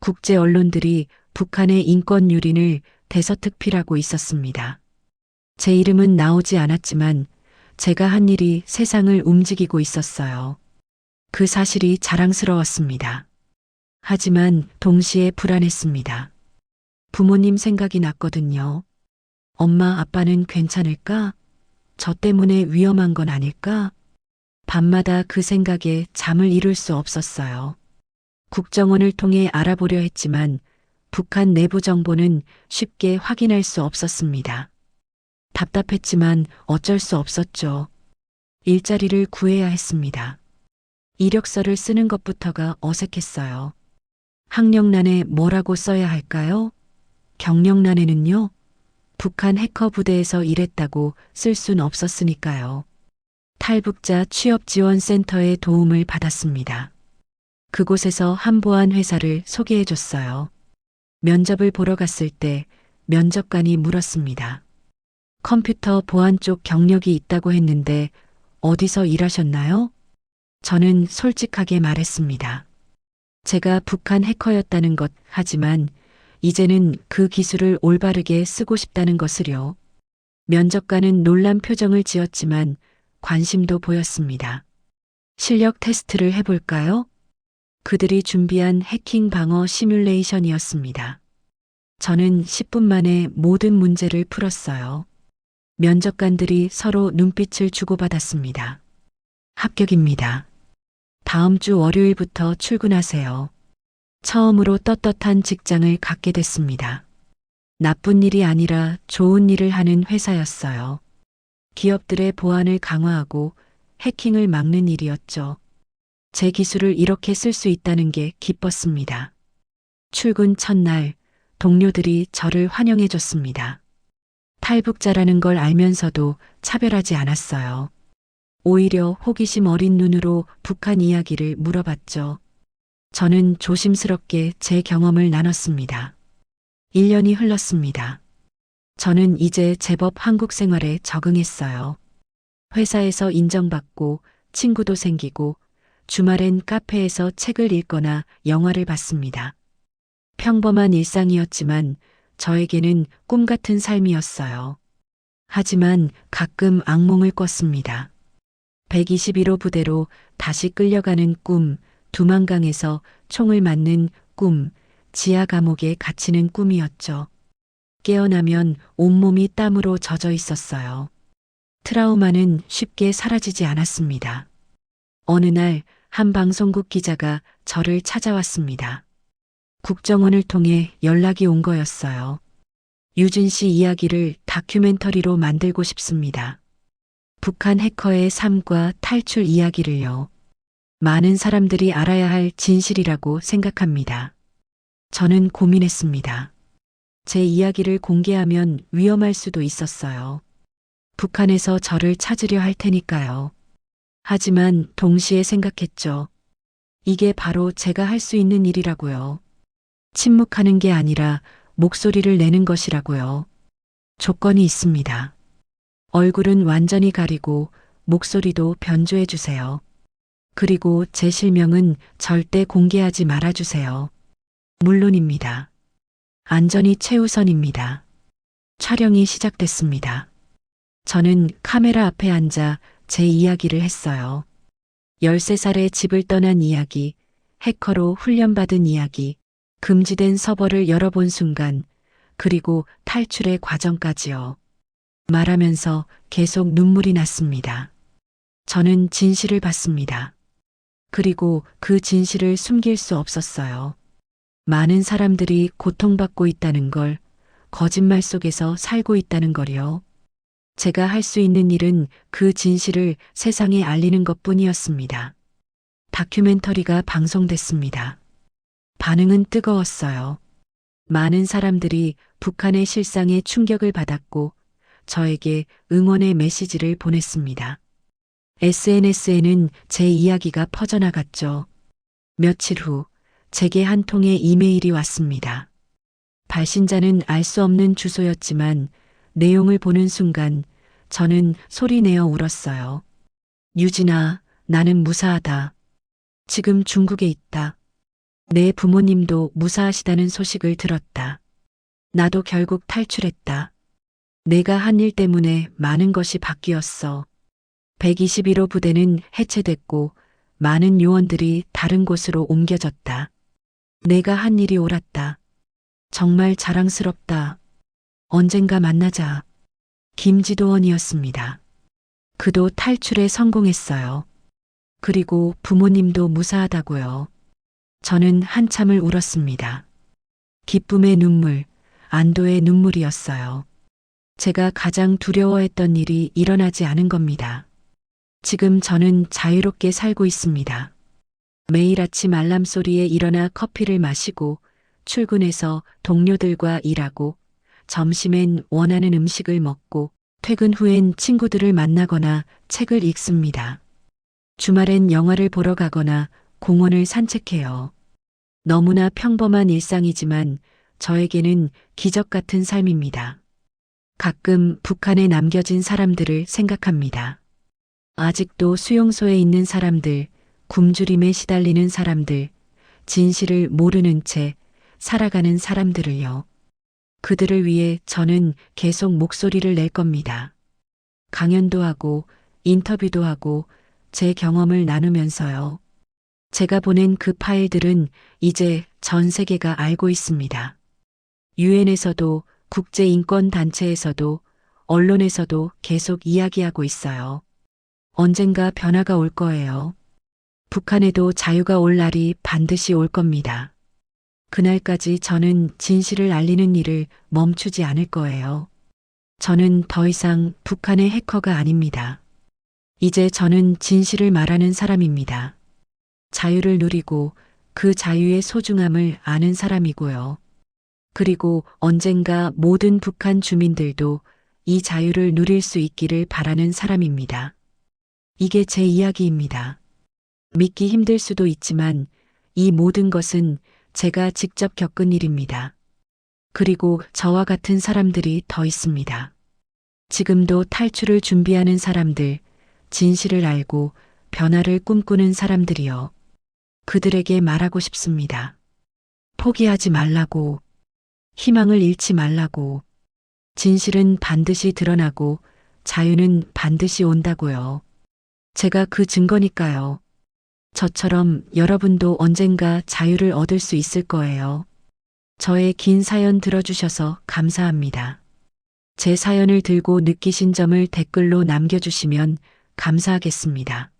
[SPEAKER 1] 국제 언론들이 북한의 인권 유린을 대서특필하고 있었습니다. 제 이름은 나오지 않았지만 제가 한 일이 세상을 움직이고 있었어요. 그 사실이 자랑스러웠습니다. 하지만 동시에 불안했습니다. 부모님 생각이 났거든요. 엄마, 아빠는 괜찮을까? 저 때문에 위험한 건 아닐까? 밤마다 그 생각에 잠을 이룰 수 없었어요. 국정원을 통해 알아보려 했지만 북한 내부 정보는 쉽게 확인할 수 없었습니다. 답답했지만 어쩔 수 없었죠. 일자리를 구해야 했습니다. 이력서를 쓰는 것부터가 어색했어요. 학력란에 뭐라고 써야 할까요? 경력란에는요? 북한 해커 부대에서 일했다고 쓸 순 없었으니까요. 탈북자 취업지원센터의 도움을 받았습니다. 그곳에서 한보안 회사를 소개해 줬어요. 면접을 보러 갔을 때 면접관이 물었습니다. 컴퓨터 보안 쪽 경력이 있다고 했는데 어디서 일하셨나요? 저는 솔직하게 말했습니다. 제가 북한 해커였다는 것, 하지만 이제는 그 기술을 올바르게 쓰고 싶다는 것을요. 면접관은 놀란 표정을 지었지만 관심도 보였습니다. 실력 테스트를 해볼까요? 그들이 준비한 해킹 방어 시뮬레이션이었습니다. 저는 10분 만에 모든 문제를 풀었어요. 면접관들이 서로 눈빛을 주고받았습니다. 합격입니다. 다음 주 월요일부터 출근하세요. 처음으로 떳떳한 직장을 갖게 됐습니다. 나쁜 일이 아니라 좋은 일을 하는 회사였어요. 기업들의 보안을 강화하고 해킹을 막는 일이었죠. 제 기술을 이렇게 쓸 수 있다는 게 기뻤습니다. 출근 첫날 동료들이 저를 환영해 줬습니다. 탈북자라는 걸 알면서도 차별하지 않았어요. 오히려 호기심 어린 눈으로 북한 이야기를 물어봤죠. 저는 조심스럽게 제 경험을 나눴습니다. 1년이 흘렀습니다. 저는 이제 제법 한국 생활에 적응했어요. 회사에서 인정받고 친구도 생기고 주말엔 카페에서 책을 읽거나 영화를 봤습니다. 평범한 일상이었지만 저에게는 꿈 같은 삶이었어요. 하지만 가끔 악몽을 꿨습니다. 121호 부대로 다시 끌려가는 꿈, 두만강에서 총을 맞는 꿈, 지하 감옥에 갇히는 꿈이었죠. 깨어나면 온몸이 땀으로 젖어 있었어요. 트라우마는 쉽게 사라지지 않았습니다. 어느 날 한 방송국 기자가 저를 찾아왔습니다. 국정원을 통해 연락이 온 거였어요. 유진 씨 이야기를 다큐멘터리로 만들고 싶습니다. 북한 해커의 삶과 탈출 이야기를요. 많은 사람들이 알아야 할 진실이라고 생각합니다. 저는 고민했습니다. 제 이야기를 공개하면 위험할 수도 있었어요. 북한에서 저를 찾으려 할 테니까요. 하지만 동시에 생각했죠. 이게 바로 제가 할 수 있는 일이라고요. 침묵하는 게 아니라 목소리를 내는 것이라고요. 조건이 있습니다. 얼굴은 완전히 가리고 목소리도 변조해 주세요. 그리고 제 실명은 절대 공개하지 말아 주세요. 물론입니다. 안전이 최우선입니다. 촬영이 시작됐습니다. 저는 카메라 앞에 앉아 제 이야기를 했어요. 13살에 집을 떠난 이야기, 해커로 훈련받은 이야기, 금지된 서버를 열어본 순간, 그리고 탈출의 과정까지요. 말하면서 계속 눈물이 났습니다. 저는 진실을 받습니다. 그리고 그 진실을 숨길 수 없었어요. 많은 사람들이 고통받고 있다는 걸, 거짓말 속에서 살고 있다는 걸요. 제가 할 수 있는 일은 그 진실을 세상에 알리는 것뿐이었습니다. 다큐멘터리가 방송됐습니다. 반응은 뜨거웠어요. 많은 사람들이 북한의 실상에 충격을 받았고 저에게 응원의 메시지를 보냈습니다. SNS에는 제 이야기가 퍼져나갔죠. 며칠 후 제게 한 통의 이메일이 왔습니다. 발신자는 알 수 없는 주소였지만 내용을 보는 순간 저는 소리내어 울었어요. 유진아, 나는 무사하다. 지금 중국에 있다. 내 부모님도 무사하시다는 소식을 들었다. 나도 결국 탈출했다. 내가 한 일 때문에 많은 것이 바뀌었어. 121호 부대는 해체됐고 많은 요원들이 다른 곳으로 옮겨졌다. 내가 한 일이 옳았다. 정말 자랑스럽다. 언젠가 만나자. 김지도원이었습니다. 그도 탈출에 성공했어요. 그리고 부모님도 무사하다고요. 저는 한참을 울었습니다. 기쁨의 눈물, 안도의 눈물이었어요. 제가 가장 두려워했던 일이 일어나지 않은 겁니다. 지금 저는 자유롭게 살고 있습니다. 매일 아침 알람 소리에 일어나 커피를 마시고 출근해서 동료들과 일하고 점심엔 원하는 음식을 먹고 퇴근 후엔 친구들을 만나거나 책을 읽습니다. 주말엔 영화를 보러 가거나 공원을 산책해요. 너무나 평범한 일상이지만 저에게는 기적 같은 삶입니다. 가끔 북한에 남겨진 사람들을 생각합니다. 아직도 수용소에 있는 사람들, 굶주림에 시달리는 사람들, 진실을 모르는 채 살아가는 사람들을요. 그들을 위해 저는 계속 목소리를 낼 겁니다. 강연도 하고 인터뷰도 하고 제 경험을 나누면서요. 제가 보낸 그 파일들은 이제 전 세계가 알고 있습니다. 유엔에서도 국제인권단체에서도 언론에서도 계속 이야기하고 있어요. 언젠가 변화가 올 거예요. 북한에도 자유가 올 날이 반드시 올 겁니다. 그날까지 저는 진실을 알리는 일을 멈추지 않을 거예요. 저는 더 이상 북한의 해커가 아닙니다. 이제 저는 진실을 말하는 사람입니다. 자유를 누리고 그 자유의 소중함을 아는 사람이고요. 그리고 언젠가 모든 북한 주민들도 이 자유를 누릴 수 있기를 바라는 사람입니다. 이게 제 이야기입니다. 믿기 힘들 수도 있지만 이 모든 것은 제가 직접 겪은 일입니다. 그리고 저와 같은 사람들이 더 있습니다. 지금도 탈출을 준비하는 사람들, 진실을 알고 변화를 꿈꾸는 사람들이요. 그들에게 말하고 싶습니다. 포기하지 말라고, 희망을 잃지 말라고, 진실은 반드시 드러나고 자유는 반드시 온다고요. 제가 그 증거니까요. 저처럼 여러분도 언젠가 자유를 얻을 수 있을 거예요. 저의 긴 사연 들어주셔서 감사합니다. 제 사연을 들고 느끼신 점을 댓글로 남겨주시면 감사하겠습니다.